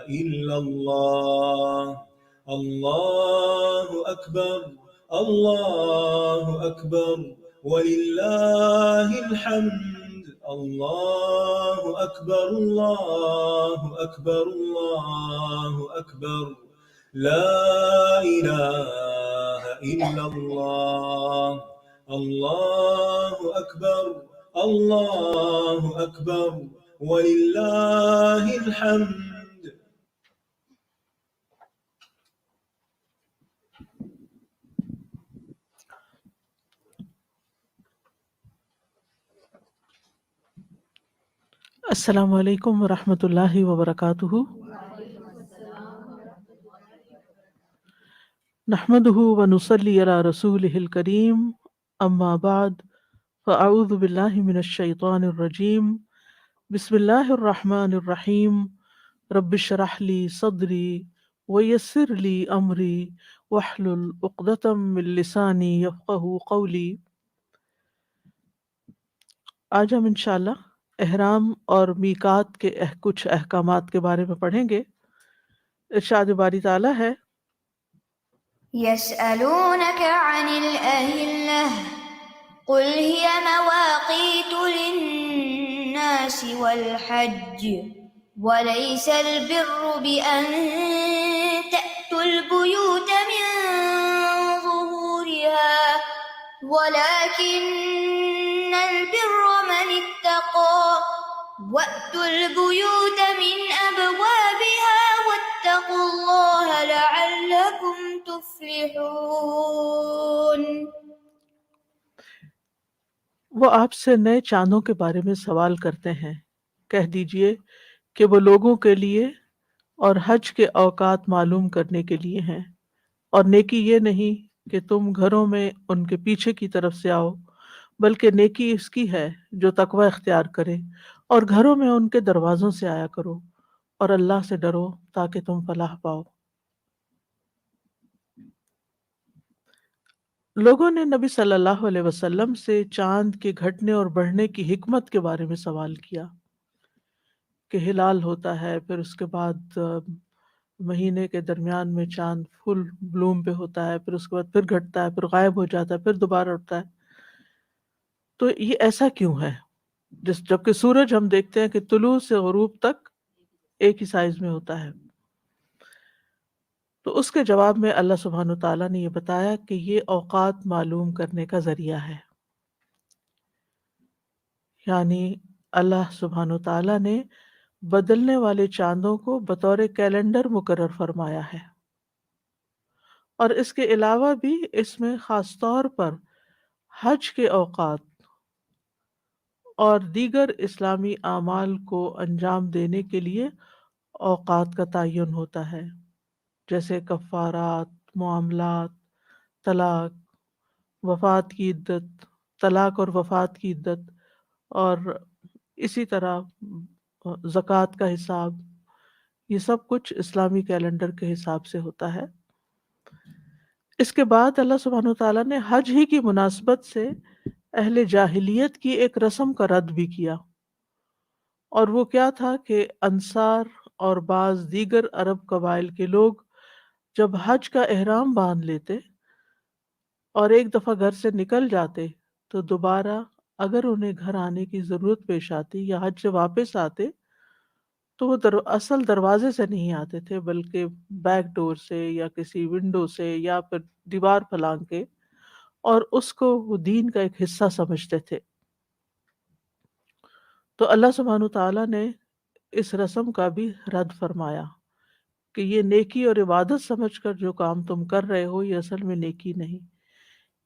إلا الله الله أكبر الله أكبر ولله الحمد الله أكبر الله أكبر الله أكبر لا إله إلا الله الله أكبر الله أكبر ولله الحمد. السلام علیکم ورحمۃ اللہ وبرکاتہ. نحمده ونصلي على رسوله الكريم اما بعد فاعوذ باللہ من الشیطان الرجیم. بسم اللہ الرحمن الرحیم. رب اشرح لي صدری ويسر لي امری واحلل عقدۃ من لسانی یفقهوا قولی. آج ہم انشاءاللہ احرام اور میقات کے کچھ احکامات کے بارے میں پڑھیں گے. ارشاد باری تعالیٰ ہے يسألونك عن الأهلة قل هي مواقيت للناس والحج وليس البر بأن تأتوا البيوت من ظهورها ولكن البر من اتقى وأتوا البيوت من أبوابها واتقوا الله لعلكم تفلحون. وہ آپ سے نئے چاندوں کے بارے میں سوال کرتے ہیں، کہہ دیجئے کہ وہ لوگوں کے لیے اور حج کے اوقات معلوم کرنے کے لیے ہیں، اور نیکی یہ نہیں کہ تم گھروں میں ان کے پیچھے کی طرف سے آؤ، بلکہ نیکی اس کی ہے جو تقوی اختیار کرے، اور گھروں میں ان کے دروازوں سے آیا کرو، اور اللہ سے ڈرو تاکہ تم فلاح پاؤ. لوگوں نے نبی صلی اللہ علیہ وسلم سے چاند کے گھٹنے اور بڑھنے کی حکمت کے بارے میں سوال کیا کہ ہلال ہوتا ہے، پھر اس کے بعد مہینے کے درمیان میں چاند فل بلوم پہ ہوتا ہے، پھر اس کے بعد پھر گھٹتا ہے، پھر غائب ہو جاتا ہے، پھر دوبارہ اٹھتا ہے. تو یہ ایسا کیوں ہے جبکہ سورج ہم دیکھتے ہیں کہ طلوع سے غروب تک ایک ہی سائز میں ہوتا ہے. تو اس کے جواب میں اللہ سبحانہ وتعالیٰ نے یہ بتایا کہ یہ اوقات معلوم کرنے کا ذریعہ ہے. یعنی اللہ سبحانہ وتعالیٰ نے بدلنے والے چاندوں کو بطور کیلنڈر مقرر فرمایا ہے، اور اس کے علاوہ بھی اس میں خاص طور پر حج کے اوقات اور دیگر اسلامی اعمال کو انجام دینے کے لیے اوقات کا تعین ہوتا ہے، جیسے کفارات، معاملات، طلاق، وفات کی عدت، طلاق اور وفات کی عدت، اور اسی طرح زکوٰۃ کا حساب. یہ سب کچھ اسلامی کیلنڈر کے حساب سے ہوتا ہے. اس کے بعد اللہ سبحانہ وتعالیٰ نے حج ہی کی مناسبت سے اہل جاہلیت کی ایک رسم کا رد بھی کیا، اور وہ کیا تھا کہ انصار اور بعض دیگر عرب قبائل کے لوگ جب حج کا احرام باندھ لیتے اور ایک دفعہ گھر سے نکل جاتے تو دوبارہ اگر انہیں گھر آنے کی ضرورت پیش آتی یا حج سے واپس آتے تو وہ اصل دروازے سے نہیں آتے تھے، بلکہ بیک ڈور سے یا کسی ونڈو سے یا پھر دیوار پھلانگ کے، اور اس کو وہ دین کا ایک حصہ سمجھتے تھے. تو اللہ سبحانہ تعالیٰ نے اس رسم کا بھی رد فرمایا کہ یہ نیکی اور عبادت سمجھ کر جو کام تم کر رہے ہو یہ اصل میں نیکی نہیں،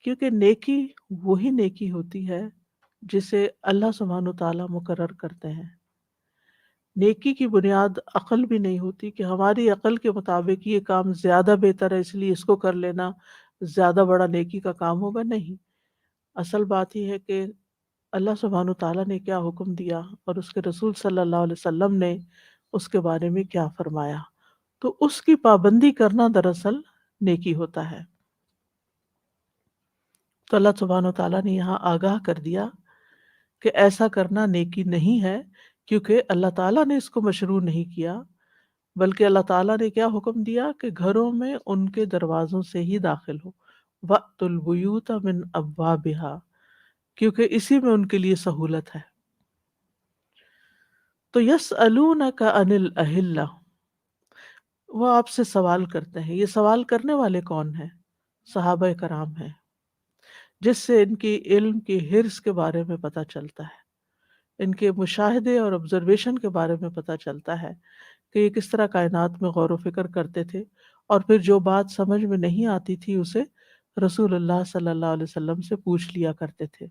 کیونکہ نیکی وہی نیکی ہوتی ہے جسے اللہ سبحانہ تعالیٰ مقرر کرتے ہیں. نیکی کی بنیاد عقل بھی نہیں ہوتی کہ ہماری عقل کے مطابق یہ کام زیادہ بہتر ہے اس لیے اس کو کر لینا زیادہ بڑا نیکی کا کام ہوگا. نہیں، اصل بات یہ ہے کہ اللہ سبحانہ تعالیٰ نے کیا حکم دیا اور اس کے رسول صلی اللہ علیہ وسلم نے اس کے بارے میں کیا فرمایا، تو اس کی پابندی کرنا دراصل نیکی ہوتا ہے. تو اللہ سبحانہ تعالیٰ نے یہاں آگاہ کر دیا کہ ایسا کرنا نیکی نہیں ہے، کیونکہ اللہ تعالیٰ نے اس کو مشروع نہیں کیا بلکہ اللہ تعالیٰ نے کیا حکم دیا کہ گھروں میں ان کے دروازوں سے ہی داخل ہو، وَأْتُوا الْبُيُوتَ مِنْ أَبْوَابِهَا، کیونکہ اسی میں ان کے لیے سہولت ہے۔ تو يَسْأَلُونَكَ عَنِ الْأَهِلَّةِ، وہ آپ سے سوال کرتے ہیں۔ یہ سوال کرنے والے کون ہیں؟ صحابہ کرام ہیں، جس سے ان کی علم کی حرص کے بارے میں پتہ چلتا ہے، ان کے مشاہدے اور آبزرویشن کے بارے میں پتہ چلتا ہے کہ یہ کس طرح کائنات میں غور و فکر کرتے تھے، اور پھر جو بات سمجھ میں نہیں آتی تھی اسے رسول اللہ صلی اللہ علیہ وسلم سے پوچھ لیا کرتے تھے۔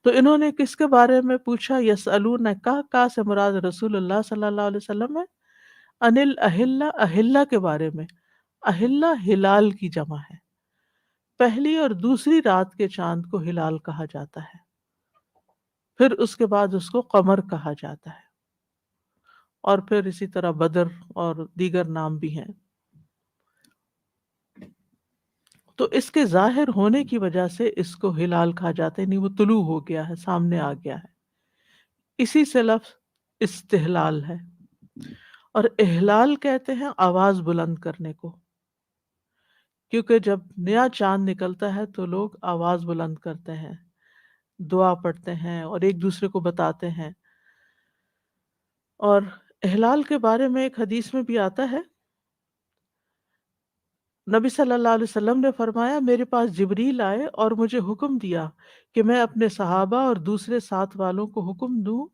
تو انہوں نے کس کے بارے میں پوچھا؟ یسألونک، کا سے مراد رسول اللہ صلی اللہ علیہ وسلم ہے، ان الاہلہ، اہلہ کے بارے میں۔ اہلہ ہلال کی جمع ہے، پہلی اور دوسری رات کے چاند کو ہلال کہا جاتا ہے، پھر اس کے بعد اس کو قمر کہا جاتا ہے، اور پھر اسی طرح بدر اور دیگر نام بھی ہیں۔ تو اس کے ظاہر ہونے کی وجہ سے اس کو ہلال کہا جاتا ہے، یعنی وہ طلوع ہو گیا ہے، سامنے آ گیا ہے، اسی سے لفظ استحلال ہے۔ اور احلال کہتے ہیں آواز بلند کرنے کو، کیونکہ جب نیا چاند نکلتا ہے تو لوگ آواز بلند کرتے ہیں، دعا پڑھتے ہیں اور ایک دوسرے کو بتاتے ہیں۔ اور احلال کے بارے میں ایک حدیث میں بھی آتا ہے، نبی صلی اللہ علیہ وسلم نے فرمایا، میرے پاس جبریل آئے اور مجھے حکم دیا کہ میں اپنے صحابہ اور دوسرے ساتھ والوں کو حکم دوں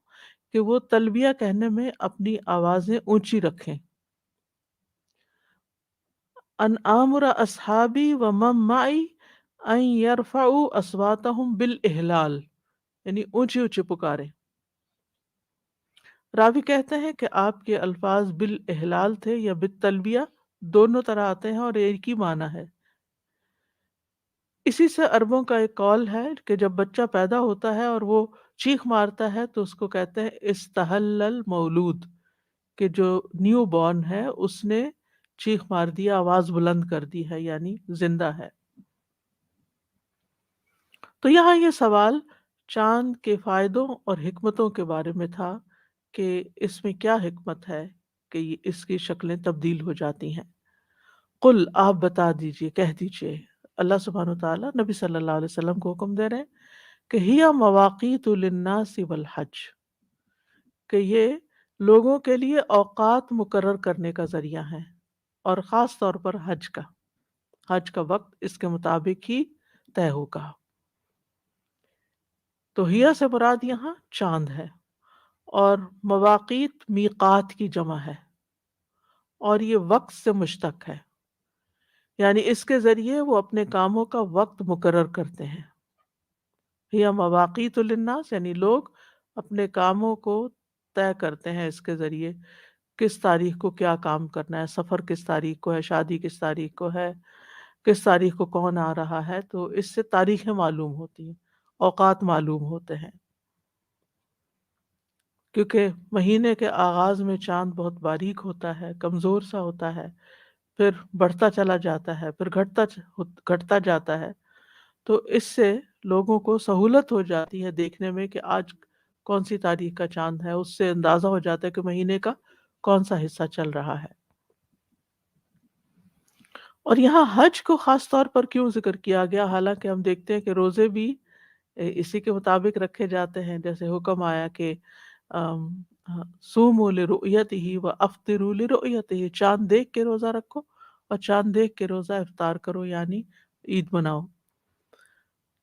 کہ وہ تلبیہ کہنے میں اپنی آوازیں اونچی رکھیں، ان آمر اصحابی و من معی ان یرفعوا اصواتهم بالاحلال، یعنی اونچی اونچی پکاریں۔ راوی کہتے ہیں کہ آپ کے الفاظ بالاحلال تھے یا بالتلبیہ، دونوں طرح آتے ہیں اور ایک ہی معنی ہے۔ اسی سے عربوں کا ایک قول ہے کہ جب بچہ پیدا ہوتا ہے اور وہ چیخ مارتا ہے تو اس کو کہتے ہیں استحل المولود، کہ جو نیو بورن ہے اس نے چیخ مار دیا، آواز بلند کر دی ہے، یعنی زندہ ہے۔ تو یہاں یہ سوال چاند کے فائدوں اور حکمتوں کے بارے میں تھا کہ اس میں کیا حکمت ہے کہ اس کی شکلیں تبدیل ہو جاتی ہیں۔ قل، آپ بتا دیجئے، کہہ دیجئے، اللہ سبحانہ وتعالیٰ نبی صلی اللہ علیہ وسلم کو حکم دے رہے ہیں کہ ہی مواقیت للناس والحج، کہ یہ لوگوں کے لیے اوقات مقرر کرنے کا ذریعہ ہے، اور خاص طور پر حج کا وقت اس کے مطابق ہی طے ہوگا۔ تو ہیا سے مراد یہاں چاند ہے، اور مواقیت میقات کی جمع ہے، اور یہ وقت سے مشتق ہے، یعنی اس کے ذریعے وہ اپنے کاموں کا وقت مقرر کرتے ہیں۔ ہیا مواقیت للناس یعنی لوگ اپنے کاموں کو طے کرتے ہیں، اس کے ذریعے کس تاریخ کو کیا کام کرنا ہے، سفر کس تاریخ کو ہے، شادی کس تاریخ کو ہے، کس تاریخ کو کون آ رہا ہے، تو اس سے تاریخیں معلوم ہوتی ہیں، اوقات معلوم ہوتے ہیں۔ کیونکہ مہینے کے آغاز میں چاند بہت باریک ہوتا ہے، کمزور سا ہوتا ہے، پھر بڑھتا چلا جاتا ہے، پھر گھٹتا جاتا ہے، تو اس سے لوگوں کو سہولت ہو جاتی ہے دیکھنے میں کہ آج کون سی تاریخ کا چاند ہے، اس سے اندازہ ہو جاتا ہے کہ مہینے کا کون سا حصہ چل رہا ہے۔ اور یہاں حج کو خاص طور پر کیوں ذکر کیا گیا؟ حالانکہ ہم دیکھتے ہیں کہ روزے بھی اسی کے مطابق رکھے جاتے ہیں، جیسے حکم آیا کہ صوموا لرؤیتہ وافطروا لرؤیتہ، چاند دیکھ کے روزہ رکھو اور چاند دیکھ کے روزہ افطار کرو، یعنی عید مناؤ۔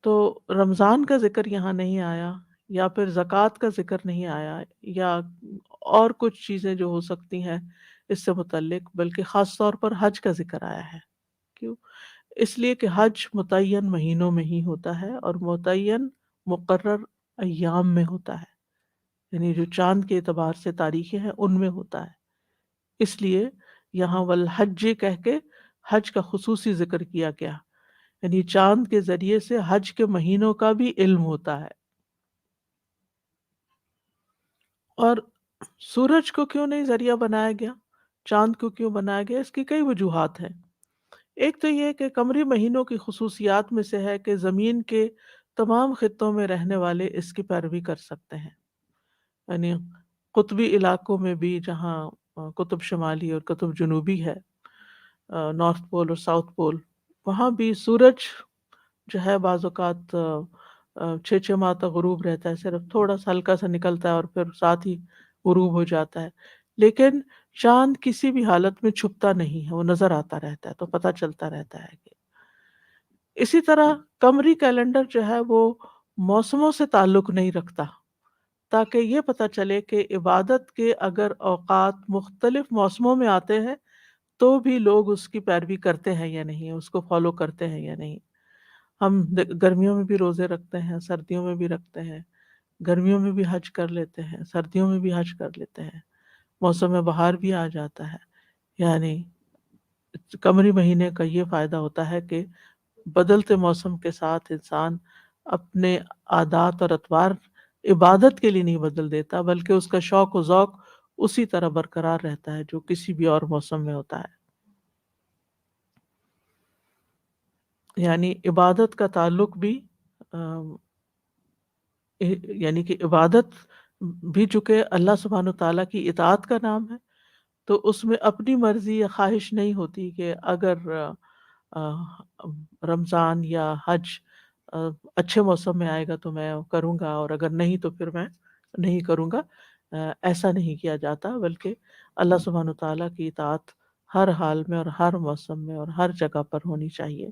تو رمضان کا ذکر یہاں نہیں آیا، یا پھر زکوٰۃ کا ذکر نہیں آیا، یا اور کچھ چیزیں جو ہو سکتی ہیں اس سے متعلق، بلکہ خاص طور پر حج کا ذکر آیا ہے۔ کیوں؟ اس لیے کہ حج متعین مہینوں میں ہی ہوتا ہے، اور متعین مقرر ایام میں ہوتا ہے، یعنی جو چاند کے اعتبار سے تاریخیں ہیں ان میں ہوتا ہے۔ اس لیے یہاں والحج کہہ کے حج کا خصوصی ذکر کیا گیا، یعنی چاند کے ذریعے سے حج کے مہینوں کا بھی علم ہوتا ہے۔ اور سورج کو کیوں نہیں ذریعہ بنایا گیا، چاند کو کیوں بنایا گیا؟ اس کی کئی وجوہات ہیں۔ ایک تو یہ کہ قمری مہینوں کی خصوصیات میں سے ہے کہ زمین کے تمام خطوں میں رہنے والے اس کی پیروی کر سکتے ہیں، یعنی قطبی علاقوں میں بھی جہاں قطب شمالی اور قطب جنوبی ہے، نارتھ پول اور ساؤتھ پول، وہاں بھی سورج جو ہے بعض اوقات 6 ماہ تک غروب رہتا ہے، صرف تھوڑا سا ہلکا سا نکلتا ہے اور پھر ساتھ ہی غروب ہو جاتا ہے، لیکن چاند کسی بھی حالت میں چھپتا نہیں ہے، وہ نظر آتا رہتا ہے، تو پتہ چلتا رہتا ہے کہ اسی طرح قمری کیلنڈر جو ہے وہ موسموں سے تعلق نہیں رکھتا، تاکہ یہ پتہ چلے کہ عبادت کے اگر اوقات مختلف موسموں میں آتے ہیں تو بھی لوگ اس کی پیروی کرتے ہیں یا نہیں، اس کو فالو کرتے ہیں یا نہیں۔ ہم گرمیوں میں بھی روزے رکھتے ہیں، سردیوں میں بھی رکھتے ہیں، گرمیوں میں بھی حج کر لیتے ہیں، سردیوں میں بھی حج کر لیتے ہیں، موسم بہار بھی آ جاتا ہے۔ یعنی قمری مہینے کا یہ فائدہ ہوتا ہے کہ بدلتے موسم کے ساتھ انسان اپنے عادات اور اطوار عبادت کے لیے نہیں بدل دیتا، بلکہ اس کا شوق و ذوق اسی طرح برقرار رہتا ہے جو کسی بھی اور موسم میں ہوتا ہے۔ یعنی عبادت کا تعلق بھی یعنی کہ عبادت بھی چونکہ اللہ سبحانہ تعالیٰ کی اطاعت کا نام ہے، تو اس میں اپنی مرضی یا خواہش نہیں ہوتی کہ اگر آ، رمضان یا حج اچھے موسم میں آئے گا تو میں کروں گا، اور اگر نہیں تو پھر میں نہیں کروں گا۔ ایسا نہیں کیا جاتا، بلکہ اللہ سبحانہ تعالیٰ کی اطاعت ہر حال میں اور ہر موسم میں اور ہر جگہ پر ہونی چاہیے۔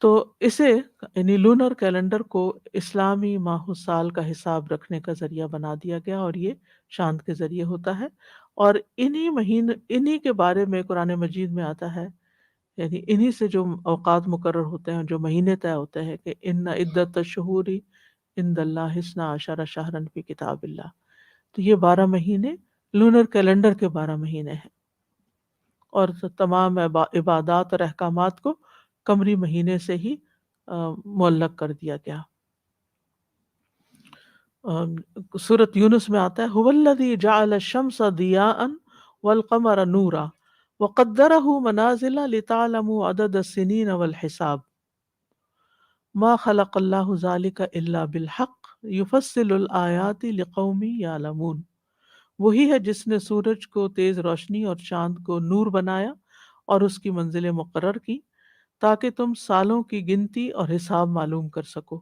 تو اسے یعنی لونر کیلنڈر کو اسلامی ماہ سال کا حساب رکھنے کا ذریعہ بنا دیا گیا، اور یہ چاند کے ذریعے ہوتا ہے، اور انہی کے بارے میں قرآن مجید میں آتا ہے، یعنی انہی سے جو اوقات مقرر ہوتے ہیں، جو مہینے طے ہوتے ہیں کہ ان عدت الشہور عند اللہ 12 شہرا فی کتاب اللہ، تو یہ 12 مہینے لونر کیلنڈر کے 12 مہینے ہیں، اور تمام عبادات اور احکامات کو قمری مہینے سے ہی معلق کر دیا گیا۔ سورۃ یونس میں آتا ہے هو الذی جعل الشمس ضیاء والقمر نورا وقدرہ منازل لتعلموا عدد السنین والحساب ما خلق اللہ ذلک الا بالحق یفصل الآیات لقوم یعلمون۔ وہی ہے جس نے سورج کو تیز روشنی اور چاند کو نور بنایا اور اس کی منزلیں مقرر کی تاکہ تم سالوں کی گنتی اور حساب معلوم کر سکو۔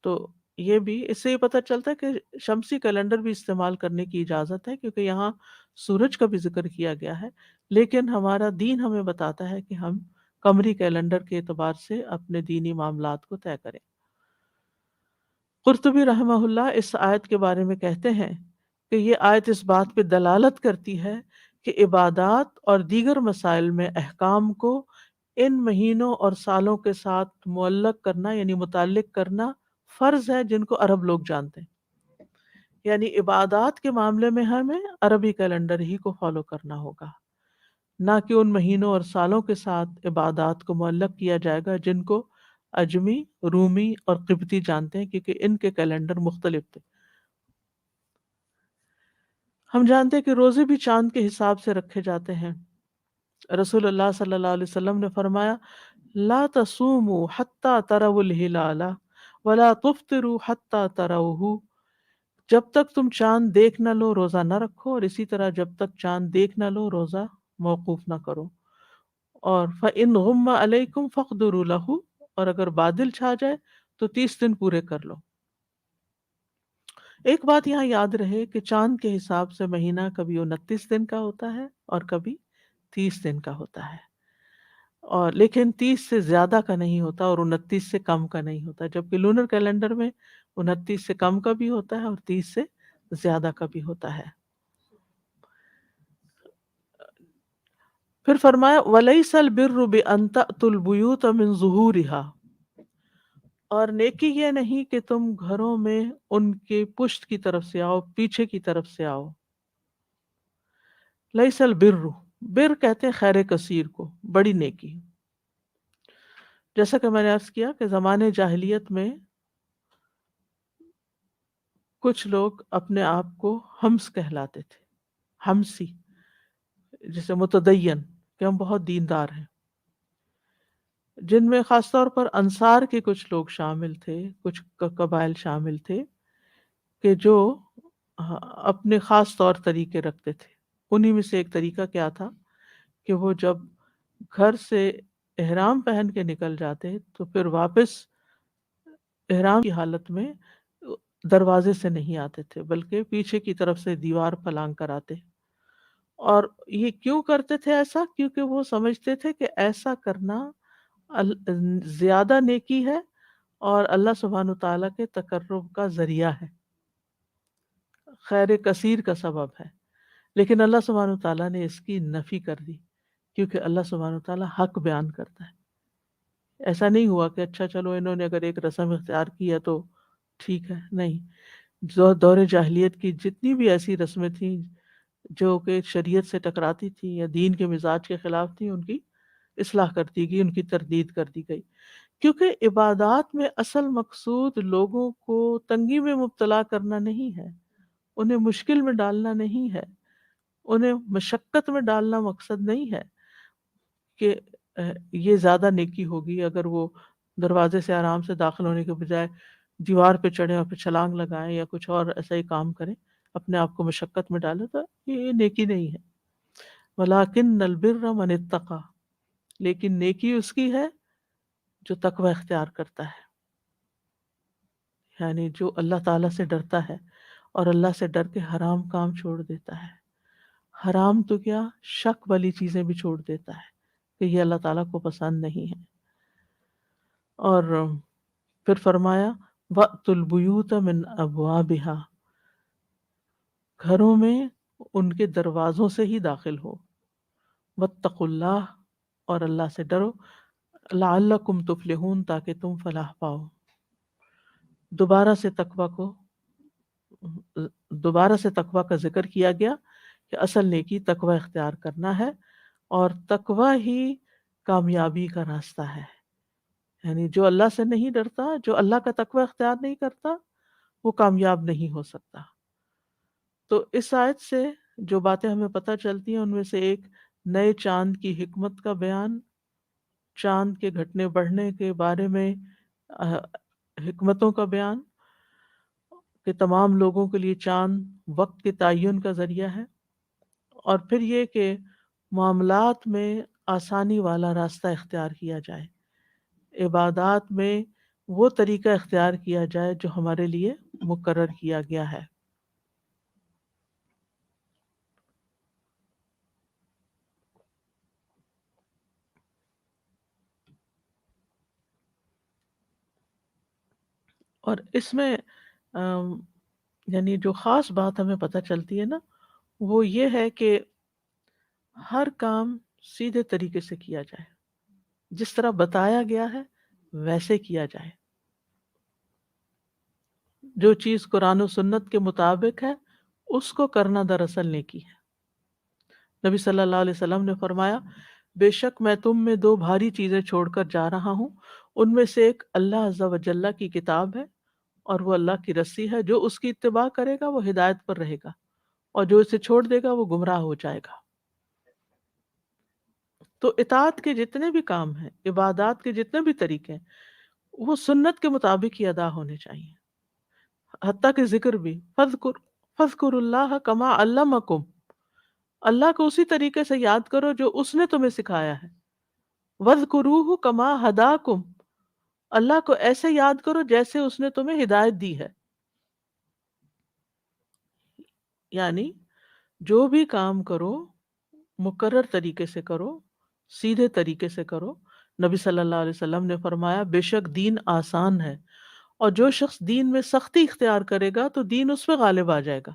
تو یہ بھی اس سے یہ پتہ چلتا ہے کہ شمسی کیلنڈر بھی استعمال کرنے کی اجازت ہے، کیونکہ یہاں سورج کا بھی ذکر کیا گیا ہے، لیکن ہمارا دین ہمیں بتاتا ہے کہ ہم قمری کیلنڈر کے اعتبار سے اپنے دینی معاملات کو طے کریں۔ قرطبی رحمہ اللہ اس آیت کے بارے میں کہتے ہیں کہ یہ آیت اس بات پہ دلالت کرتی ہے کہ عبادات اور دیگر مسائل میں احکام کو ان مہینوں اور سالوں کے ساتھ معلق کرنا یعنی متعلق کرنا فرض ہے، جن کو عرب لوگ جانتے ہیں۔ یعنی عبادات کے معاملے میں ہمیں عربی کیلنڈر ہی کو فالو کرنا ہوگا، نہ کہ ان مہینوں اور سالوں کے ساتھ عبادات کو معلق کیا جائے گا جن کو عجمی، رومی اور قبطی جانتے ہیں، کیونکہ ان کے کیلنڈر مختلف تھے۔ ہم جانتے ہیں کہ روزے بھی چاند کے حساب سے رکھے جاتے ہیں۔ رسول اللہ صلی اللہ علیہ وسلم نے فرمایا لا تصوموا حتی تروا الہلال ولا تفطروا حتی تروہ، جب تک تم چاند دیکھ نہ لو روزہ نہ رکھو، اور اسی طرح جب تک چاند دیکھ نہ لو روزہ موقوف نہ کرو۔ اور فَإِنْ غُمَّ عَلَيْكُمْ فَاقْدُرُوا لَهُ، اور اگر بادل چھا جائے تو 30 دن پورے کر لو۔ ایک بات یہاں یاد رہے کہ چاند کے حساب سے مہینہ کبھی 29 دن کا ہوتا ہے اور کبھی 30 دن کا ہوتا ہے، اور لیکن 30 سے زیادہ کا نہیں ہوتا اور 29 سے کم کا نہیں ہوتا، جبکہ لونر کیلنڈر میں 29 سے کم کا بھی ہوتا ہے اور 30 سے زیادہ کا بھی ہوتا ہے۔ پھر فرمایا وَلَيْسَ الْبِرُّ بِأَن تَأْتُوا الْبُيُوتَ مِن ظُهُورِهَا، اور نیکی یہ نہیں کہ تم گھروں میں ان کے پشت کی طرف سے آؤ، پیچھے کی طرف سے آؤ۔ لیس البر، بر کہتے ہیں خیر کثیر کو، بڑی نیکی۔ جیسا کہ میں نے عرض کیا کہ زمانے جاہلیت میں کچھ لوگ اپنے آپ کو ہمس کہلاتے تھے، ہمسی، جسے متدین، کہ ہم بہت دیندار ہیں، جن میں خاص طور پر انصار کے کچھ لوگ شامل تھے، کچھ قبائل شامل تھے کہ جو ہاں، اپنے خاص طور طریقے رکھتے تھے. انہی میں سے ایک طریقہ کیا تھا کہ وہ جب گھر سے احرام پہن کے نکل جاتے تو پھر واپس احرام کی حالت میں دروازے سے نہیں آتے تھے، بلکہ پیچھے کی طرف سے دیوار پھلانگ کر آتے. اور یہ کیوں کرتے تھے ایسا؟ کیونکہ وہ سمجھتے تھے کہ ایسا کرنا زیادہ نیکی ہے اور اللہ سبحانہ تعالیٰ کے تقرب کا ذریعہ ہے، خیر کثیر کا سبب ہے. لیکن اللہ سبحانہ تعالیٰ نے اس کی نفی کر دی، کیونکہ اللہ سبحانہ تعالیٰ حق بیان کرتا ہے. ایسا نہیں ہوا کہ اچھا چلو انہوں نے اگر ایک رسم اختیار کی ہے تو ٹھیک ہے، نہیں. جو دور جاہلیت کی جتنی بھی ایسی رسمیں تھیں جو کہ شریعت سے ٹکراتی تھیں یا دین کے مزاج کے خلاف تھیں، ان کی اصلاح کر دی گئی، ان کی تردید کر دی گئی. کیونکہ عبادات میں اصل مقصود لوگوں کو تنگی میں مبتلا کرنا نہیں ہے، انہیں مشکل میں ڈالنا نہیں ہے، انہیں مشقت میں ڈالنا مقصد نہیں ہے کہ یہ زیادہ نیکی ہوگی اگر وہ دروازے سے آرام سے داخل ہونے کے بجائے دیوار پہ چڑھیں اور پھر چھلانگ لگائیں یا کچھ اور ایسا ہی کام کریں، اپنے آپ کو مشقت میں ڈالیں، تو یہ نیکی نہیں ہے. وَلَٰكِنَّ الْبِرَّ مَنِ اتَّقَىٰ، لیکن نیکی اس کی ہے جو تقوی اختیار کرتا ہے، یعنی جو اللہ تعالیٰ سے ڈرتا ہے اور اللہ سے ڈر کے حرام کام چھوڑ دیتا ہے. حرام تو کیا، شک والی چیزیں بھی چھوڑ دیتا ہے کہ یہ اللہ تعالیٰ کو پسند نہیں ہے. اور پھر فرمایا وَأْتُوا الْبُيُوتَ مِنْ أَبْوَابِهَا، گھروں میں ان کے دروازوں سے ہی داخل ہو. وَاتَّقُوا اللَّهَ، اور اللہ سے ڈرو. لَعَلَّكُمْ تُفْلِحُونَ، تاکہ تم فلاح پاؤ. دوبارہ سے تقوی کا ذکر کیا گیا کہ اصل نیکی تقوی اختیار کرنا ہے، اور تقوی ہی کامیابی کا راستہ ہے. یعنی جو اللہ سے نہیں ڈرتا، جو اللہ کا تقوی اختیار نہیں کرتا، وہ کامیاب نہیں ہو سکتا. تو اس آیت سے جو باتیں ہمیں پتہ چلتی ہیں ان میں سے ایک نئے چاند کی حکمت کا بیان، چاند کے گھٹنے بڑھنے کے بارے میں حکمتوں کا بیان کہ تمام لوگوں کے لیے چاند وقت کے تعین کا ذریعہ ہے، اور پھر یہ کہ معاملات میں آسانی والا راستہ اختیار کیا جائے، عبادات میں وہ طریقہ اختیار کیا جائے جو ہمارے لیے مقرر کیا گیا ہے. اور اس میں یعنی جو خاص بات ہمیں پتہ چلتی ہے نا، وہ یہ ہے کہ ہر کام سیدھے طریقے سے کیا جائے، جس طرح بتایا گیا ہے ویسے کیا جائے. جو چیز قرآن و سنت کے مطابق ہے اس کو کرنا دراصل نیکی ہے. نبی صلی اللہ علیہ وسلم نے فرمایا بے شک میں تم میں دو بھاری چیزیں چھوڑ کر جا رہا ہوں، ان میں سے ایک اللہ عز و جل کی کتاب ہے اور وہ اللہ کی رسی ہے، جو اس کی اتباع کرے گا وہ ہدایت پر رہے گا اور جو اسے چھوڑ دے گا وہ گمراہ ہو جائے گا. تو اطاعت کے جتنے بھی کام ہیں، عبادات کے جتنے بھی طریقے ہیں، وہ سنت کے مطابق ہی ادا ہونے چاہیے. حتیٰ کہ ذکر بھی فَاذْكُرُوا اللَّهَ كَمَا عَلَّمَكُمْ، اللہ کو اسی طریقے سے یاد کرو جو اس نے تمہیں سکھایا ہے. وَاذْكُرُوهُ كَمَا هَدَاكُمْ، اللہ کو ایسے یاد کرو جیسے اس نے تمہیں ہدایت دی ہے. یعنی جو بھی کام کرو مقرر طریقے سے کرو، سیدھے طریقے سے کرو. نبی صلی اللہ علیہ وسلم نے فرمایا بے شک دین آسان ہے، اور جو شخص دین میں سختی اختیار کرے گا تو دین اس پہ غالب آ جائے گا.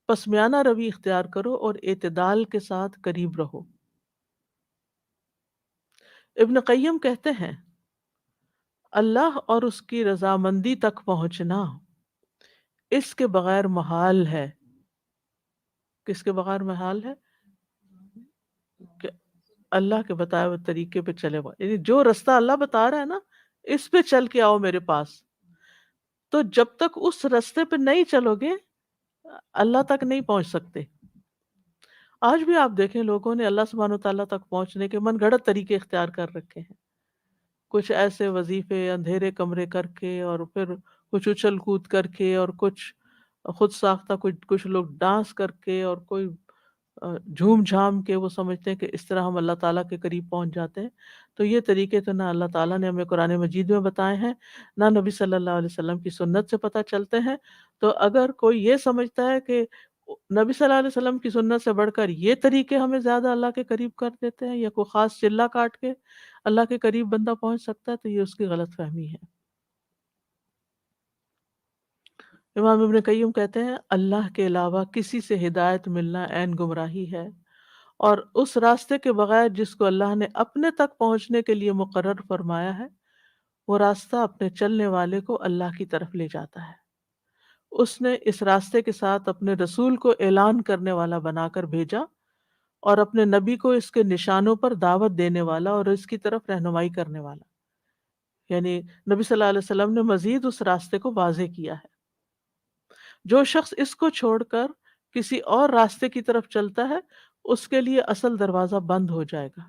پس میانہ روی اختیار کرو اور اعتدال کے ساتھ قریب رہو. ابن قیم کہتے ہیں اللہ اور اس کی رضامندی تک پہنچنا اس کے بغیر محال ہے. کس کے بغیر محال ہے؟ کہ اللہ کے بتائے ہوئے طریقے پہ چلے گا، یعنی جو راستہ اللہ بتا رہا ہے نا اس پہ چل کے آؤ میرے پاس. تو جب تک اس راستے پہ نہیں چلو گے اللہ تک نہیں پہنچ سکتے. آج بھی آپ دیکھیں لوگوں نے اللہ سبحانہ وتعالیٰ تک پہنچنے کے من گھڑت طریقے اختیار کر رکھے ہیں. کچھ ایسے وظیفے اندھیرے کمرے کر کے، اور پھر کچھ اچھل کود کر کے، اور کچھ خود ساختہ کچھ لوگ ڈانس کر کے اور کوئی جھوم جھام کے وہ سمجھتے ہیں کہ اس طرح ہم اللہ تعالیٰ کے قریب پہنچ جاتے ہیں. تو یہ طریقے تو نہ اللہ تعالیٰ نے ہمیں قرآن مجید میں بتائے ہیں، نہ نبی صلی اللہ علیہ وسلم کی سنت سے پتہ چلتے ہیں. تو اگر کوئی یہ سمجھتا ہے کہ نبی صلی اللہ علیہ وسلم کی سنت سے بڑھ کر یہ طریقے ہمیں زیادہ اللہ کے قریب کر دیتے ہیں، یا کوئی خاص چلہ کاٹ کے اللہ کے قریب بندہ پہنچ سکتا ہے، تو یہ اس کی غلط فہمی ہے. امام ابن قیم کہتے ہیں اللہ کے علاوہ کسی سے ہدایت ملنا عین گمراہی ہے، اور اس راستے کے بغیر جس کو اللہ نے اپنے تک پہنچنے کے لیے مقرر فرمایا ہے، وہ راستہ اپنے چلنے والے کو اللہ کی طرف لے جاتا ہے. اس نے اس راستے کے ساتھ اپنے رسول کو اعلان کرنے والا بنا کر بھیجا، اور اپنے نبی کو اس کے نشانوں پر دعوت دینے والا اور اس کی طرف رہنمائی کرنے والا. یعنی نبی صلی اللہ علیہ وسلم نے مزید اس راستے کو واضح کیا ہے. جو شخص اس کو چھوڑ کر کسی اور راستے کی طرف چلتا ہے، اس کے لیے اصل دروازہ بند ہو جائے گا،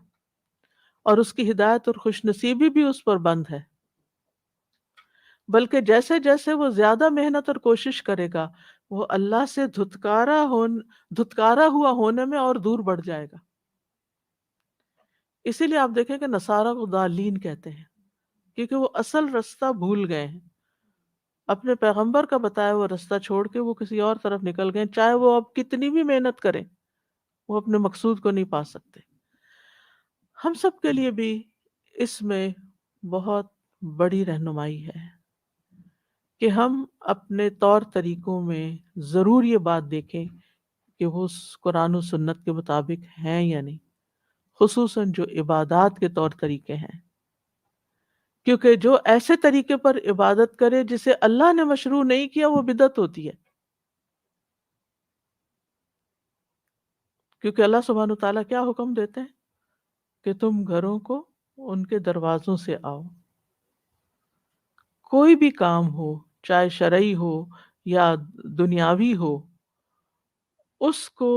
اور اس کی ہدایت اور خوش نصیبی بھی اس پر بند ہے. بلکہ جیسے جیسے وہ زیادہ محنت اور کوشش کرے گا، وہ اللہ سے دھتکارا ہوا ہونے میں اور دور بڑھ جائے گا. اسی لیے آپ دیکھیں کہ نصارہ کو ضالین کہتے ہیں، کیونکہ وہ اصل راستہ بھول گئے ہیں. اپنے پیغمبر کا بتایا ہوا راستہ چھوڑ کے وہ کسی اور طرف نکل گئے، چاہے وہ اب کتنی بھی محنت کریں، وہ اپنے مقصود کو نہیں پا سکتے. ہم سب کے لیے بھی اس میں بہت بڑی رہنمائی ہے کہ ہم اپنے طور طریقوں میں ضرور یہ بات دیکھیں کہ وہ قرآن و سنت کے مطابق ہیں یا نہیں، خصوصاً جو عبادات کے طور طریقے ہیں. کیونکہ جو ایسے طریقے پر عبادت کرے جسے اللہ نے مشروع نہیں کیا، وہ بدعت ہوتی ہے. کیونکہ اللہ سبحانہ وتعالیٰ کیا حکم دیتے ہیں کہ تم گھروں کو ان کے دروازوں سے آؤ. کوئی بھی کام ہو، چاہے شرعی ہو یا دنیاوی ہو، اس کو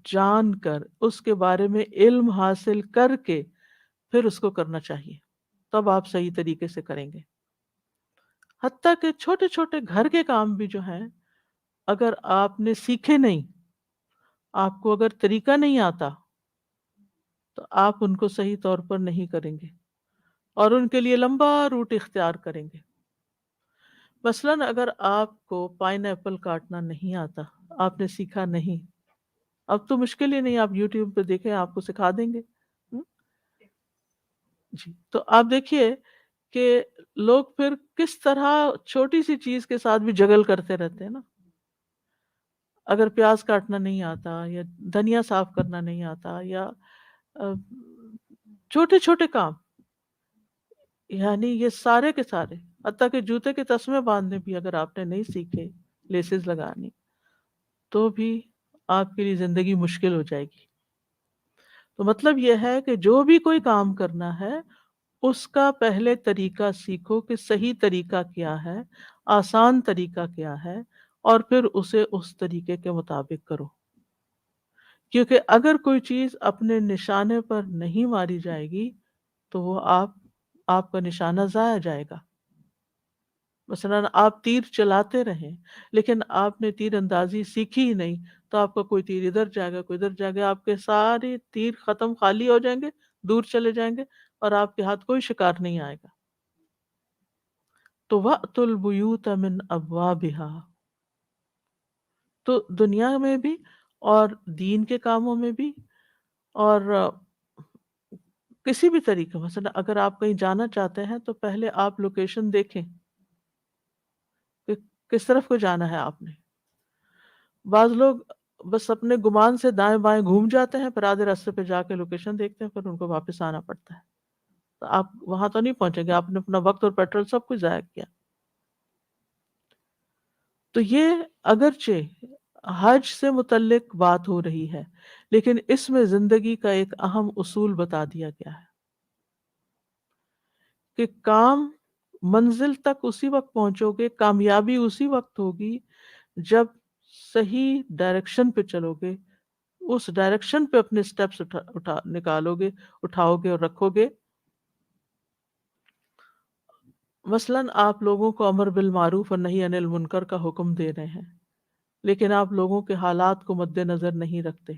جان کر، اس کے بارے میں علم حاصل کر کے پھر اس کو کرنا چاہیے، تب آپ صحیح طریقے سے کریں گے. حتیٰ کہ چھوٹے چھوٹے گھر کے کام بھی جو ہیں، اگر آپ نے سیکھے نہیں، آپ کو اگر طریقہ نہیں آتا، تو آپ ان کو صحیح طور پر نہیں کریں گے اور ان کے لیے لمبا روٹ اختیار کریں گے. مثلاً اگر آپ کو پائن ایپل کاٹنا نہیں آتا، آپ نے سیکھا نہیں، اب تو مشکل ہی نہیں، آپ یوٹیوب پہ دیکھیں، آپ کو سکھا دیں گے. جی، تو آپ دیکھیے کہ لوگ پھر کس طرح چھوٹی سی چیز کے ساتھ بھی جگل کرتے رہتے ہیں نا. اگر پیاز کاٹنا نہیں آتا، یا دھنیا صاف کرنا نہیں آتا، یا چھوٹے چھوٹے کام، یعنی یہ سارے کے سارے، حتیٰ کہ جوتے کے تسمے باندھنے بھی اگر آپ نے نہیں سیکھے، لیسز لگانی، تو بھی آپ کے لیے زندگی مشکل ہو جائے گی. تو مطلب یہ ہے کہ جو بھی کوئی کام کرنا ہے، اس کا پہلے طریقہ سیکھو کہ صحیح طریقہ کیا ہے، آسان طریقہ کیا ہے، اور پھر اسے اس طریقے کے مطابق کرو. کیونکہ اگر کوئی چیز اپنے نشانے پر نہیں ماری جائے گی، تو وہ آپ کا نشانہ ضائع جائے گا. مثلا آپ تیر چلاتے رہیں، لیکن آپ نے تیر اندازی سیکھی ہی نہیں، تو آپ کا کوئی تیر ادھر جائے گا، کوئی ادھر جائے گا، آپ کے سارے تیر ختم، خالی ہو جائیں گے، دور چلے جائیں گے، اور آپ کے ہاتھ کوئی شکار نہیں آئے گا. تو وَأْتُوا الْبُيُوتَ مِنْ أَبْوَابِهَا، تو دنیا میں بھی اور دین کے کاموں میں بھی، اور کسی بھی طریقے، مثلا اگر آپ کہیں جانا چاہتے ہیں تو پہلے آپ لوکیشن دیکھیں کہ کس طرف کو جانا ہے آپ نے. بعض لوگ بس اپنے گمان سے دائیں بائیں گھوم جاتے ہیں، پھر آدھے راستے پہ جا کے لوکیشن دیکھتے ہیں، پھر ان کو واپس آنا پڑتا ہے. تو آپ وہاں تو نہیں پہنچیں گے، آپ نے اپنا وقت اور پیٹرول سب کچھ ضائع کیا. تو یہ اگرچہ حج سے متعلق بات ہو رہی ہے، لیکن اس میں زندگی کا ایک اہم اصول بتا دیا گیا ہے کہ کام منزل تک اسی وقت پہنچو گے، کامیابی اسی وقت ہوگی جب صحیح ڈائریکشن پہ چلو گے، اس ڈائریکشن پہ اپنے سٹیپس نکالو گے، اٹھاؤ گے اور رکھو گے. مثلاً آپ لوگوں کو امر بالمعروف اور نہی عن المنکر کا حکم دے رہے ہیں، لیکن آپ لوگوں کے حالات کو مد نظر نہیں رکھتے،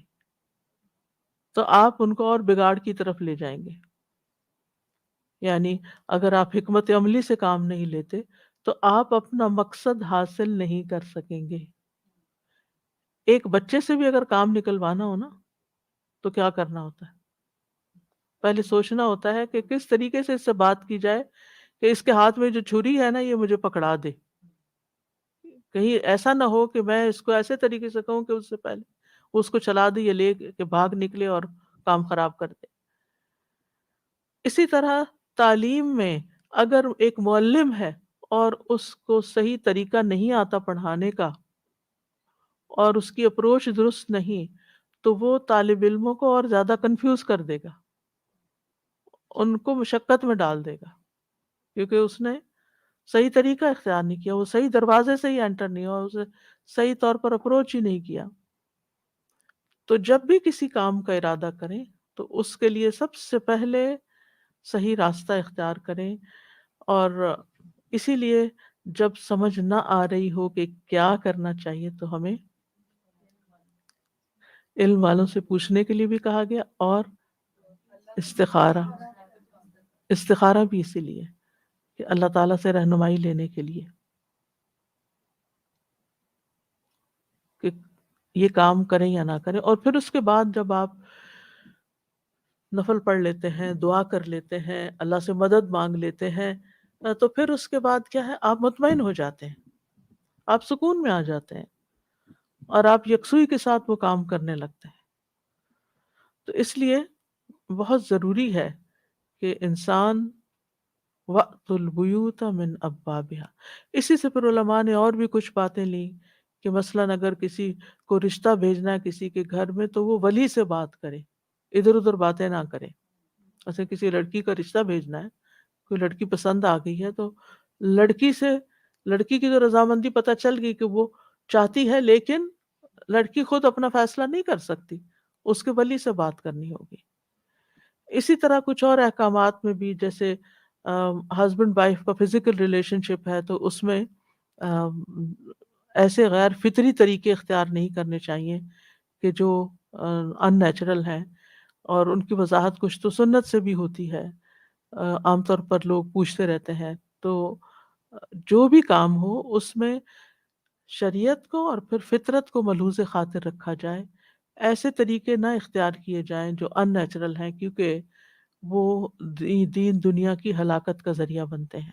تو آپ ان کو اور بگاڑ کی طرف لے جائیں گے. یعنی اگر آپ حکمت عملی سے کام نہیں لیتے تو آپ اپنا مقصد حاصل نہیں کر سکیں گے. ایک بچے سے بھی اگر کام نکلوانا ہو نا تو کیا کرنا ہوتا ہے؟ پہلے سوچنا ہوتا ہے کہ کس طریقے سے اس سے بات کی جائے کہ اس کے ہاتھ میں جو چھری ہے نا یہ مجھے پکڑا دے. کہیں ایسا نہ ہو کہ میں اس کو ایسے طریقے سے کہوں کہ اس سے پہلے اس کو چلا دے یا لے کے بھاگ نکلے اور کام خراب کر دے. اسی طرح تعلیم میں اگر ایک معلم ہے اور اس کو صحیح طریقہ نہیں آتا پڑھانے کا اور اس کی اپروچ درست نہیں، تو وہ طالب علموں کو اور زیادہ کنفیوز کر دے گا، ان کو مشقت میں ڈال دے گا، کیونکہ اس نے صحیح طریقہ اختیار نہیں کیا، وہ صحیح دروازے سے ہی انٹر نہیں ہوا، اسے صحیح طور پر اپروچ ہی نہیں کیا. تو جب بھی کسی کام کا ارادہ کریں تو اس کے لیے سب سے پہلے صحیح راستہ اختیار کریں. اور اسی لیے جب سمجھ نہ آ رہی ہو کہ کیا کرنا چاہیے تو ہمیں علم والوں سے پوچھنے کے لیے بھی کہا گیا، اور استخارہ استخارہ بھی اسی لیے کہ اللہ تعالیٰ سے رہنمائی لینے کے لیے کہ یہ کام کریں یا نہ کریں. اور پھر اس کے بعد جب آپ نفل پڑھ لیتے ہیں، دعا کر لیتے ہیں، اللہ سے مدد مانگ لیتے ہیں، تو پھر اس کے بعد کیا ہے، آپ مطمئن ہو جاتے ہیں، آپ سکون میں آ جاتے ہیں اور آپ یکسوئی کے ساتھ وہ کام کرنے لگتے ہیں. تو اس لیے بہت ضروری ہے کہ انسان وَأْتُ الْبُيُوتَ مِنْ أَبْوَابِهَا. اسی سے پھر علماء نے اور بھی کچھ باتیں لی کہ مثلاً اگر کسی کو رشتہ بھیجنا ہے کسی کے گھر میں تو وہ ولی سے بات کرے، ادھر ادھر باتیں نہ کرے. ایسے کسی لڑکی کا رشتہ بھیجنا ہے، کوئی لڑکی پسند آ گئی ہے تو لڑکی کی تو رضامندی پتہ چل گئی کہ وہ چاہتی ہے، لیکن لڑکی خود اپنا فیصلہ نہیں کر سکتی، اس کے ولی سے بات کرنی ہوگی. اسی طرح کچھ اور احکامات میں بھی، جیسے ہسبینڈ وائف کا فزیکل ریلیشن شپ ہے تو اس میں ایسے غیر فطری طریقے اختیار نہیں کرنے چاہیے کہ جو ان نیچرل ہیں، اور ان کی وضاحت کچھ تو سنت سے بھی ہوتی ہے. عام طور پر لوگ پوچھتے رہتے ہیں، تو جو بھی کام ہو اس میں شریعت کو اور پھر فطرت کو ملحوظ خاطر رکھا جائے. ایسے طریقے نہ اختیار کیے جائیں جو ان نیچرل ہیں، کیونکہ وہ دین دنیا کی ہلاکت کا ذریعہ بنتے ہیں.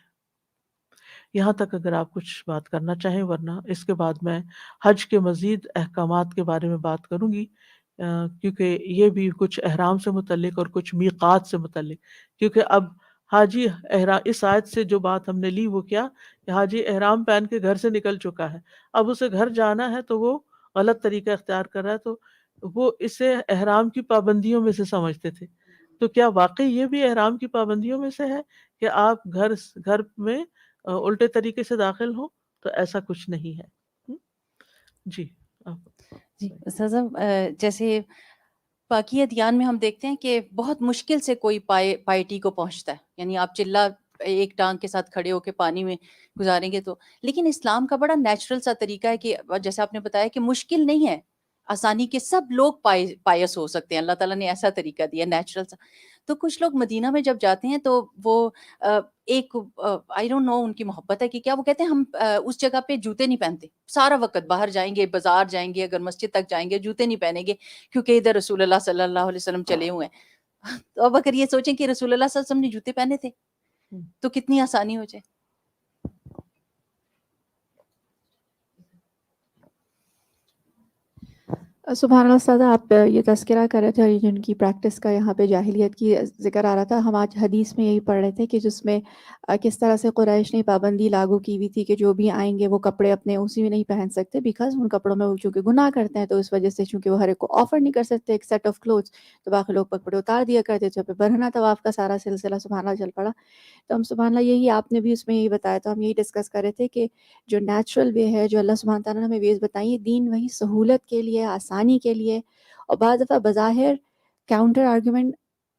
یہاں تک اگر آپ کچھ بات کرنا چاہیں، ورنہ اس کے بعد میں حج کے مزید احکامات کے بارے میں بات کروں گی، کیونکہ یہ بھی کچھ احرام سے متعلق اور کچھ میقات سے متعلق. کیونکہ اب حاجی احرام، اس آیت سے جو بات ہم نے لی وہ کیا کہ حاجی احرام پہن کے گھر سے نکل چکا ہے، اب اسے گھر جانا ہے تو وہ غلط طریقہ اختیار کر رہا ہے، تو وہ اسے احرام کی پابندیوں میں سے سمجھتے تھے. تو کیا واقعی یہ بھی احرام کی پابندیوں میں سے ہے کہ آپ گھر میں الٹے طریقے سے داخل ہوں؟ تو ایسا کچھ نہیں ہے. جی جی استاذہ، جیسے باقی ادیان میں ہم دیکھتے ہیں کہ بہت مشکل سے کوئی پائٹی کو پہنچتا ہے، یعنی آپ چلا ایک ٹانگ کے ساتھ کھڑے ہو کے پانی میں گزاریں گے تو، لیکن اسلام کا بڑا نیچرل سا طریقہ ہے کہ جیسے آپ نے بتایا کہ مشکل نہیں ہے، آسانی کے سب لوگ پائس ہو سکتے ہیں. اللہ تعالیٰ نے ایسا طریقہ دیا نیچرل سا. تو کچھ لوگ مدینہ میں جب جاتے ہیں تو وہ ایک آئی ڈونٹ نو ان کی محبت ہے کہ کیا، وہ کہتے ہیں ہم اس جگہ پہ جوتے نہیں پہنتے، سارا وقت باہر جائیں گے، بازار جائیں گے، اگر مسجد تک جائیں گے جوتے نہیں پہنیں گے، کیونکہ ادھر رسول اللہ صلی اللہ علیہ وسلم چلے ہوئے ہیں. تو اب اگر یہ سوچیں کہ رسول اللہ صلی اللہ علیہ وسلم نے جوتے پہنے تھے تو کتنی آسانی ہو جائے. سبحان اللہ. استاد آپ یہ تذکرہ کر رہے تھے ریلیجن کی پریکٹس کا، یہاں پہ جاہلیت کی ذکر آ رہا تھا. ہم آج حدیث میں یہی پڑھ رہے تھے کہ جس میں کس طرح سے قریش نے پابندی لاگو کی ہوئی تھی کہ جو بھی آئیں گے وہ کپڑے اپنے اسی میں نہیں پہن سکتے، بیکاز ان کپڑوں میں وہ چونکہ گناہ کرتے ہیں، تو اس وجہ سے چونکہ وہ ہر ایک کو آفر نہیں کر سکتے ایک سیٹ آف کلوتھس، تو باقی لوگ کپڑے اتار دیا کرتے تھے. پہ برہنہ طواف کا سارا سلسلہ سبحان اللہ چل پڑا. تو ہم سبحان اللہ یہی آپ نے بھی اس میں یہی بتایا، تو ہم یہی ڈسکس کر رہے تھے کہ جو نیچرل وے ہے، جو اللہ سبحانہ تعالیٰ نے ہمیں ویز بتائی ہے، دین وہی سہولت کے لیے، آسانی کے لیے. اور بعض دفعہ بظاہر کاؤنٹر آرگومنٹ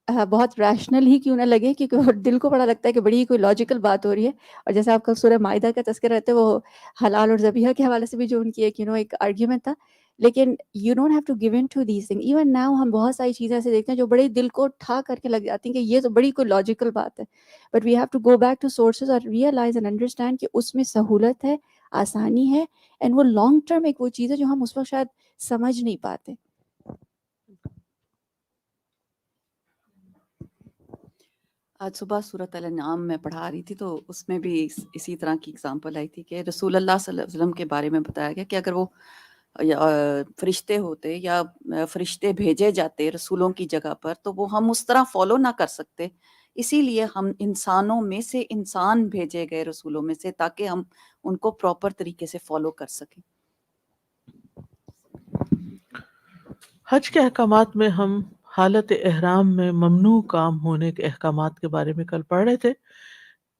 بہت ریشنل ہی کیوں نہ لگے، کیونکہ وہ دل کو بڑا لگتا ہے کہ بڑی کوئی لاجیکل بات ہو رہی ہے. اور جیسے آپ کا سورہ مائدہ کا تذکرہ رہتا ہے، وہ حلال اور ذبیحہ کے حوالے سے بھی جو ان کی ایک آرگیومنٹ تھا. لیکن you don't have to give in to these thing. Even now ہم بہت ساری چیزیں ایسے دیکھتے ہیں جو بڑے دل کو ٹھا کر کے لگ جاتی ہیں کہ یہ تو بڑی کوئی لاجیکل بات ہے. But we have to go back to sources اور ریئلائز اینڈ انڈرسٹینڈ کہ اس میں سہولت ہے، آسانی ہے، اینڈ وہ لانگ ٹرم ایک وہ چیز ہے جو ہم اس وقت شاید سمجھ نہیں پاتے. آج صبح سورۃ الانعام میں پڑھا رہی تھی، تو اس میں بھی اسی طرح کی اگزامپل آئی تھی کہ رسول اللہ صلی اللہ علیہ وسلم کے بارے میں بتایا گیا کہ اگر وہ فرشتے ہوتے یا فرشتے بھیجے جاتے رسولوں کی جگہ پر، تو وہ ہم اس طرح فالو نہ کر سکتے. اسی لیے ہم انسانوں میں سے انسان بھیجے گئے رسولوں میں سے، تاکہ ہم ان کو پراپر طریقے سے فالو کر سکیں. حج کے احکامات میں ہم حالت احرام میں ممنوع کام ہونے کے احکامات کے بارے میں کل پڑھ رہے تھے.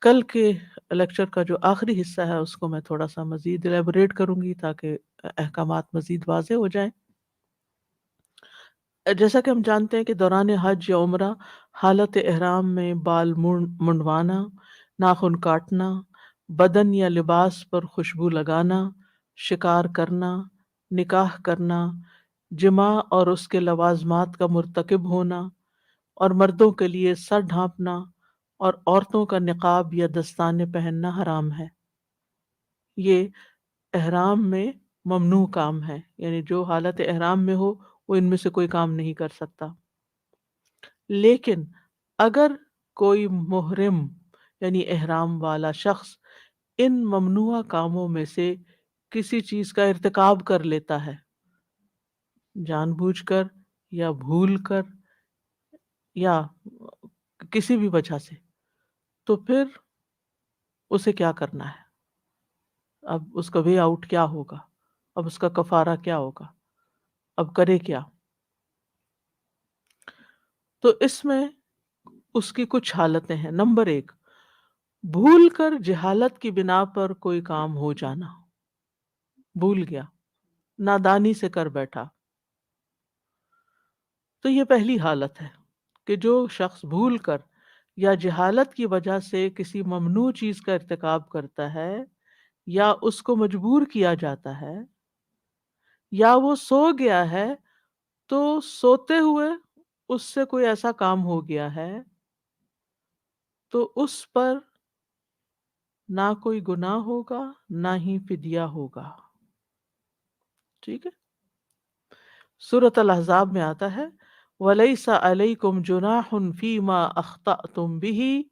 کل کے لیکچر کا جو آخری حصہ ہے اس کو میں تھوڑا سا مزید الیبوریٹ کروں گی تاکہ احکامات مزید واضح ہو جائیں. جیسا کہ ہم جانتے ہیں کہ دوران حج یا عمرہ حالت احرام میں بال منڈوانا، ناخن کاٹنا، بدن یا لباس پر خوشبو لگانا، شکار کرنا، نکاح کرنا، جماع اور اس کے لوازمات کا مرتکب ہونا، اور مردوں کے لیے سر ڈھانپنا اور عورتوں کا نقاب یا دستانے پہننا حرام ہے. یہ احرام میں ممنوع کام ہے، یعنی جو حالت احرام میں ہو وہ ان میں سے کوئی کام نہیں کر سکتا. لیکن اگر کوئی محرم یعنی احرام والا شخص ان ممنوع کاموں میں سے کسی چیز کا ارتکاب کر لیتا ہے، جان بوجھ کر یا بھول کر یا کسی بھی وجہ سے، تو پھر اسے کیا کرنا ہے؟ اب اس کا وے آؤٹ کیا ہوگا؟ اب اس کا کفارہ کیا ہوگا؟ اب کرے کیا؟ تو اس میں اس کی کچھ حالتیں ہیں. نمبر 1، بھول کر جہالت کی بنا پر کوئی کام ہو جانا. بھول گیا، نادانی سے کر بیٹھا. تو یہ پہلی حالت ہے کہ جو شخص بھول کر یا جہالت کی وجہ سے کسی ممنوع چیز کا ارتکاب کرتا ہے، یا اس کو مجبور کیا جاتا ہے، یا وہ سو گیا ہے تو سوتے ہوئے اس سے کوئی ایسا کام ہو گیا ہے، تو اس پر نہ کوئی گناہ ہوگا نہ ہی فدیہ ہوگا. ٹھیک ہے. سورۃ الاحزاب میں آتا ہے وَلَيْسَ عَلَيْكُمْ جُنَاحٌ فِي مَا أَخْطَأْتُمْ بِهِ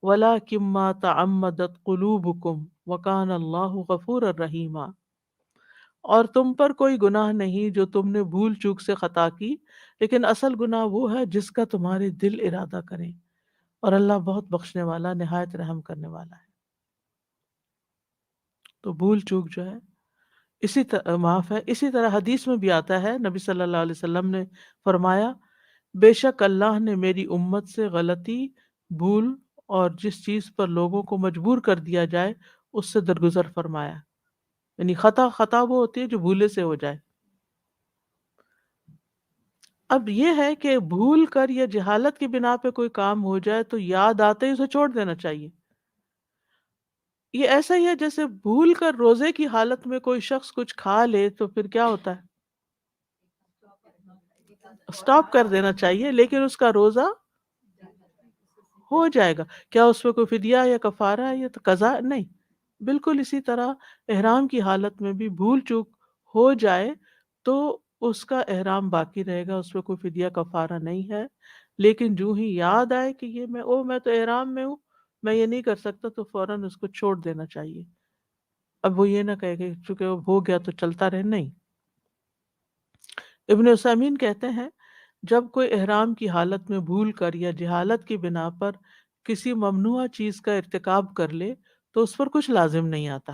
وَلَكِنْ مَا تَعَمَّدَتْ قُلُوبُكُمْ وَكَانَ اللَّهُ غَفُورًا رَحِيمًا. اور تم پر کوئی گناہ نہیں جو تم نے بھول چوک سے خطا کی، لیکن اصل گناہ وہ ہے جس کا تمہارے دل ارادہ کریں، اور اللہ بہت بخشنے والا نہایت رحم کرنے والا ہے. تو بھول چوک جو ہے اسی طرح معاف ہے. اسی طرح حدیث میں بھی آتا ہے، نبی صلی اللہ علیہ وسلم نے فرمایا بے شک اللہ نے میری امت سے غلطی، بھول اور جس چیز پر لوگوں کو مجبور کر دیا جائے اس سے درگزر فرمایا. یعنی خطا وہ ہوتی ہے جو بھولے سے ہو جائے. اب یہ ہے کہ بھول کر یا جہالت کی بنا پہ کوئی کام ہو جائے تو یاد آتے ہی اسے چھوڑ دینا چاہیے. یہ ایسا ہی ہے جیسے بھول کر روزے کی حالت میں کوئی شخص کچھ کھا لے تو پھر کیا ہوتا ہے؟ سٹاپ کر دینا چاہیے، لیکن اس کا روزہ ہو جائے گا. کیا اس پہ کوئی فدیہ یا کفارہ ہے یا تو قضا؟ نہیں. بالکل اسی طرح احرام کی حالت میں بھی بھول چوک ہو جائے تو اس کا احرام باقی رہے گا، اس پہ کوئی فدیہ کفارہ نہیں ہے. لیکن جو ہی یاد آئے کہ یہ میں تو احرام میں ہوں، میں یہ نہیں کر سکتا، تو فوراً اس کو چھوڑ دینا چاہیے. اب وہ یہ نہ کہے کہ چونکہ وہ ہو گیا تو چلتا رہے، نہیں. ابن عثیمین کہتے ہیں جب کوئی احرام کی حالت میں بھول کر یا جہالت کی بنا پر کسی ممنوع چیز کا ارتکاب کر لے تو اس پر کچھ لازم نہیں آتا،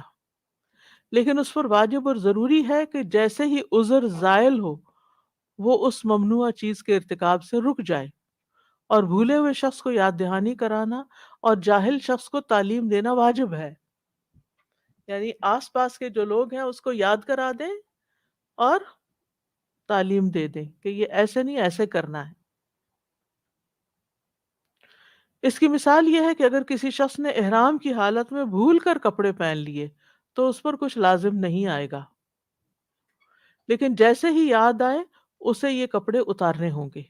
لیکن اس پر واجب اور ضروری ہے کہ جیسے ہی عذر زائل ہو وہ اس ممنوع چیز کے ارتکاب سے رک جائے. اور بھولے ہوئے شخص کو یاد دہانی کرانا اور جاہل شخص کو تعلیم دینا واجب ہے. یعنی آس پاس کے جو لوگ ہیں اس کو یاد کرا دیں اور تعلیم دے دیں کہ یہ ایسے نہیں، ایسے کرنا ہے. اس کی مثال یہ ہے کہ اگر کسی شخص نے احرام کی حالت میں بھول کر کپڑے پہن لیے تو اس پر کچھ لازم نہیں آئے گا، لیکن جیسے ہی یاد آئے اسے یہ کپڑے اتارنے ہوں گے۔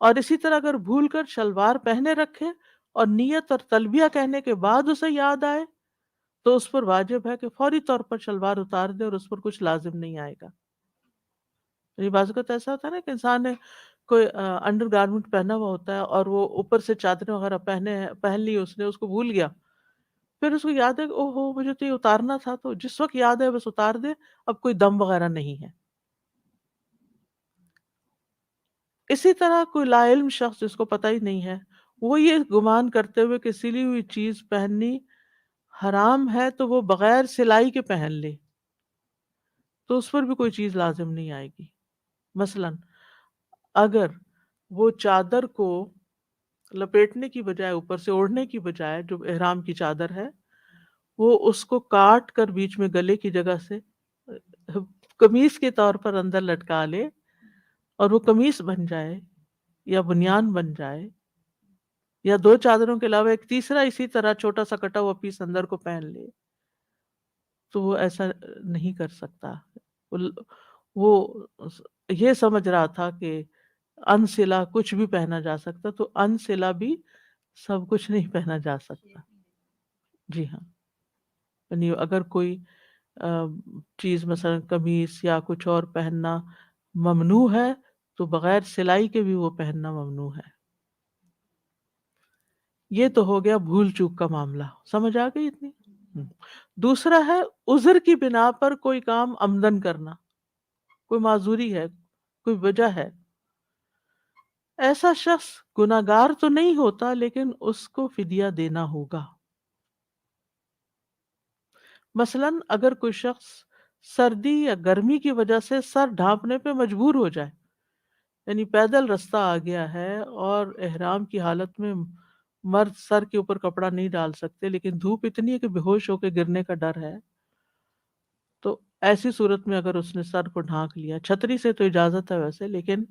اور اسی طرح اگر بھول کر شلوار پہنے رکھے اور نیت اور تلبیہ کہنے کے بعد اسے یاد آئے تو اس پر واجب ہے کہ فوری طور پر شلوار اتار دے اور اس پر کچھ لازم نہیں آئے گا۔ یعنی بعض اوقات ایسا ہوتا ہے نا کہ انسان نے کوئی انڈر گارمنٹ پہنا ہوا ہوتا ہے اور وہ اوپر سے چادریں وغیرہ پہن لی، اس نے اس کو بھول گیا، پھر اس کو یاد ہے کہ او ہو مجھے تو یہ اتارنا تھا، تو جس وقت یاد ہے بس اتار دے، اب کوئی دم وغیرہ نہیں ہے۔ اسی طرح کوئی لا علم شخص جس کو پتہ ہی نہیں ہے، وہ یہ گمان کرتے ہوئے کہ سلی ہوئی چیز پہننی حرام ہے تو وہ بغیر سلائی کے پہن لے تو اس پر بھی کوئی چیز لازم نہیں آئے گی۔ مثلا اگر وہ چادر کو لپیٹنے کی بجائے، اوپر سے اوڑھنے کی بجائے، جو احرام کی چادر ہے، وہ اس کو کاٹ کر بیچ میں گلے کی جگہ سے قمیص کے طور پر اندر لٹکا لے اور وہ قمیص بن جائے یا بنیان بن جائے، یا دو چادروں کے علاوہ ایک تیسرا اسی طرح چھوٹا سا کٹا ہوا پیس اندر کو پہن لے، تو وہ ایسا نہیں کر سکتا۔ وہ یہ سمجھ رہا تھا کہ انسلا کچھ بھی پہنا جا سکتا، تو انسلا بھی سب کچھ نہیں پہنا جا سکتا۔ جی ہاں، یعنی اگر کوئی چیز مثلا قمیص یا کچھ اور پہننا ممنوع ہے تو بغیر سلائی کے بھی وہ پہننا ممنوع ہے۔ یہ تو ہو گیا بھول چوک کا معاملہ، سمجھ آ گئی اتنی؟ دوسرا ہے عذر کی بنا پر کوئی کام عمدن کرنا، کوئی معذوری ہے، کوئی وجہ ہے، ایسا شخص گناہگار تو نہیں ہوتا لیکن اس کو فدیہ دینا ہوگا۔ مثلا اگر کوئی شخص سردی یا گرمی کی وجہ سے سر ڈھانپنے پہ مجبور ہو جائے، یعنی پیدل رستہ آ گیا ہے اور احرام کی حالت میں مرد سر کے اوپر کپڑا نہیں ڈال سکتے، لیکن دھوپ اتنی ہے کہ بے ہوش ہو کے گرنے کا ڈر ہے، تو ایسی صورت میں اگر اس نے سر کو ڈھانک لیا، چھتری سے تو اجازت ہے ویسے، لیکن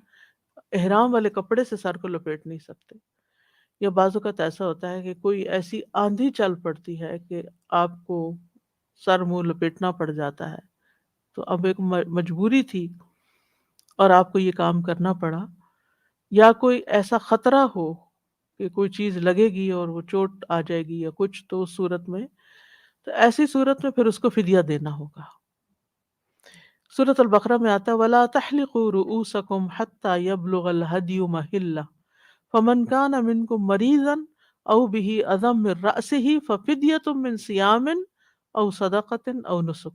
احرام والے کپڑے سے سر کو لپیٹ نہیں سکتے۔ یا بعض اوقات ایسا ہوتا ہے کہ کوئی ایسی آندھی چل پڑتی ہے کہ آپ کو سر منہ لپیٹنا پڑ جاتا ہے، تو اب ایک مجبوری تھی اور آپ کو یہ کام کرنا پڑا، یا کوئی ایسا خطرہ ہو کہ کوئی چیز لگے گی اور وہ چوٹ آ جائے گی یا کچھ، تو اس صورت میں، تو ایسی صورت میں پھر اس کو فدیہ دینا ہوگا۔ سورۃ البقرہ میں آتا ہے وَلَا تَحْلِقُوا رُؤُوسَكُمْ حَتَّى يَبْلُغَ الْهَدْيُ مَحِلَّهُ فَمَنْ كَانَ مِنْكُمْ مَرِيضًا أَوْ بِهِ أَذًى مِّن رَأْسِهِ فَفِدْيَةٌ مِّن صِيَامٍ أَوْ صَدَقَةٍ أَوْ نُسُكٍ،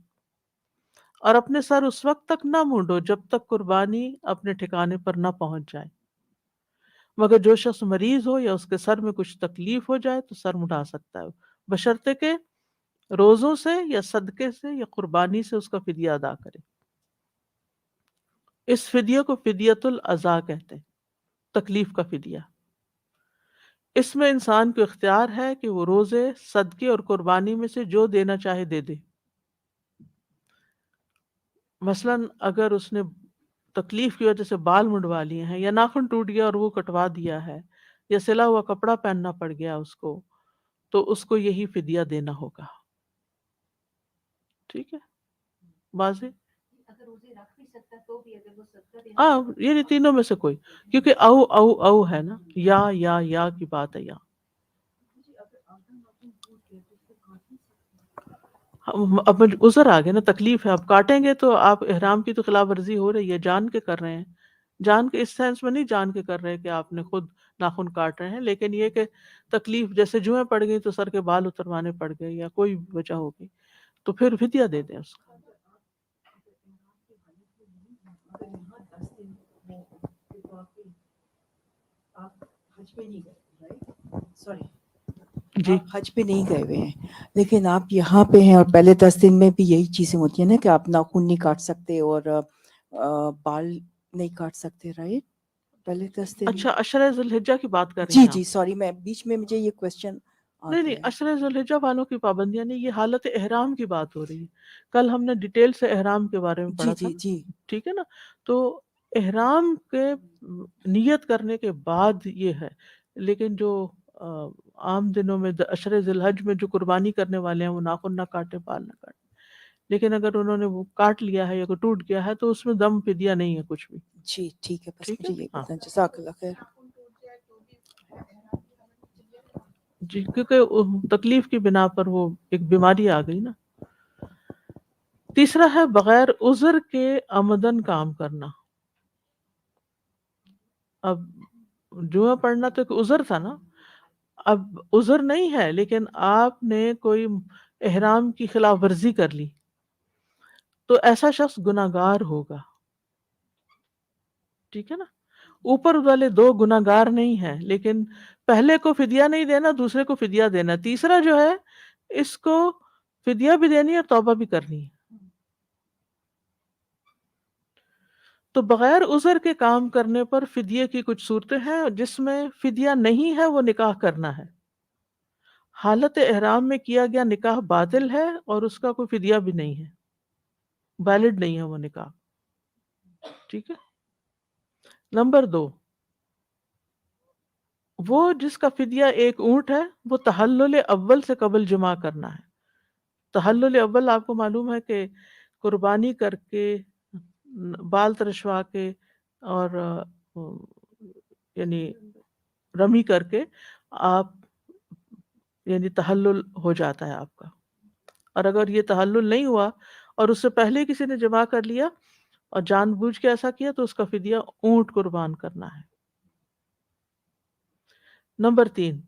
اور اپنے سر اس وقت تک نہ مونڈو جب تک قربانی اپنے ٹھکانے پر نہ پہنچ جائے، مگر جو شخص مریض ہو یا اس کے سر میں کچھ تکلیف ہو جائے تو سر مٹا سکتا ہے، بشرطے کہ روزوں سے یا صدقے سے یا قربانی سے اس کا فدیہ ادا کرے۔ اس فدیہ کو فدیۃ العزا کہتے ہیں، تکلیف کا فدیہ۔ اس میں انسان کو اختیار ہے کہ وہ روزے، صدقے اور قربانی میں سے جو دینا چاہے دے دے۔ مثلا اگر اس نے تکلیف کی وجہ سے بال منڈوا لیے ہیں یا ناخن ٹوٹ گیا اور وہ کٹوا دیا ہے، یا سلا ہوا کپڑا پہننا پڑ گیا اس کو، تو اس کو یہی فدیہ دینا ہوگا۔ ٹھیک ہے، واضح؟ ہاں، یہ تینوں میں سے کوئی، کیونکہ او او او ہے نا، یا کی بات ہے یہاں۔ اب عذر آ گیا نا، تکلیف ہے، اب کاٹیں گے تو آپ احرام کی تو خلاف ورزی ہو رہی ہے، جان کے کر رہے ہیں، جان کے اس سینس میں نہیں جان کے کر رہے کہ آپ نے خود ناخن کاٹ رہے ہیں، لیکن یہ کہ تکلیف جیسے جوئیں پڑ گئی تو سر کے بال اتروانے پڑ گئے یا کوئی وجہ ہو گئی، تو پھر فدیہ دے دیں اس کا۔ جی، آپ حج پہ نہیں گئے ہوئے ہیں لیکن آپ یہاں پہ ہیں، اور پہلے 10 دن میں بھی یہی چیزیں ہوتی ہیں نا کہ آپ ناخن نہیں کاٹ سکتے اور بال نہیں کاٹ سکتے، رائٹ؟ پہلے 10 دن اچھا عشرہ ذی الحجہ کی بات کر رہی جی ہیں جی آپ؟ سوری، میں بیچ میں مجھے یہ کوشچن آ نہیں گیا ہے۔ عشرہ ذی الحجہ والوں کی پابندیاں نہیں، یہ حالت احرام کی بات ہو رہی ہے۔ کل ہم نے ڈیٹیل سے احرام کے بارے میں جی پڑھا تھا، جی جی ٹھیک ہے نا؟ تو احرام کے نیت کرنے کے بعد یہ ہے لیکن جو عام دنوں میں عشر ذی الحج میں جو قربانی کرنے والے ہیں وہ ناخن نہ کاٹے، بال نہ کاٹے، لیکن اگر انہوں نے وہ کاٹ لیا ہے یا کوئی ٹوٹ گیا ہے تو اس میں دم فدیہ نہیں ہے کچھ بھی. جی ٹھیک ہے، بس ٹھیک ہے، مجھے یہ ہاں بتائیں، جزاک اللہ خیر. جی، کیونکہ تکلیف کی بنا پر وہ ایک بیماری آ گئی نا. تیسرا ہے بغیر عذر کے عمدن کام کرنا. اب جمعہ پڑھنا تو ایک عذر تھا نا، اب عذر نہیں ہے لیکن آپ نے کوئی احرام کی خلاف ورزی کر لی تو ایسا شخص گناہ گار ہوگا. ٹھیک ہے نا، اوپر والے دو گناہ گار نہیں ہیں، لیکن پہلے کو فدیہ نہیں دینا، دوسرے کو فدیہ دینا، تیسرا جو ہے اس کو فدیہ بھی دینی ہے اور توبہ بھی کرنی ہے. تو بغیر عذر کے کام کرنے پر فدیے کی کچھ صورتیں ہیں. جس میں فدیہ نہیں ہے وہ نکاح کرنا ہے. حالت احرام میں کیا گیا نکاح باطل ہے اور اس کا کوئی فدیہ بھی نہیں ہے، ویلڈ نہیں ہے وہ نکاح. ٹھیک ہے. نمبر 2، وہ جس کا فدیہ ایک اونٹ ہے وہ تحلل اول سے قبل جمع کرنا ہے. تحلل اول آپ کو معلوم ہے کہ قربانی کر کے، بال ترشوا کے اور یعنی رمی کر کے آپ یعنی تحلل ہو جاتا ہے آپ کا. اور اگر یہ تحلل نہیں ہوا اور اس سے پہلے کسی نے جمع کر لیا اور جان بوجھ کے ایسا کیا تو اس کا فدیہ اونٹ قربان کرنا ہے. نمبر 3،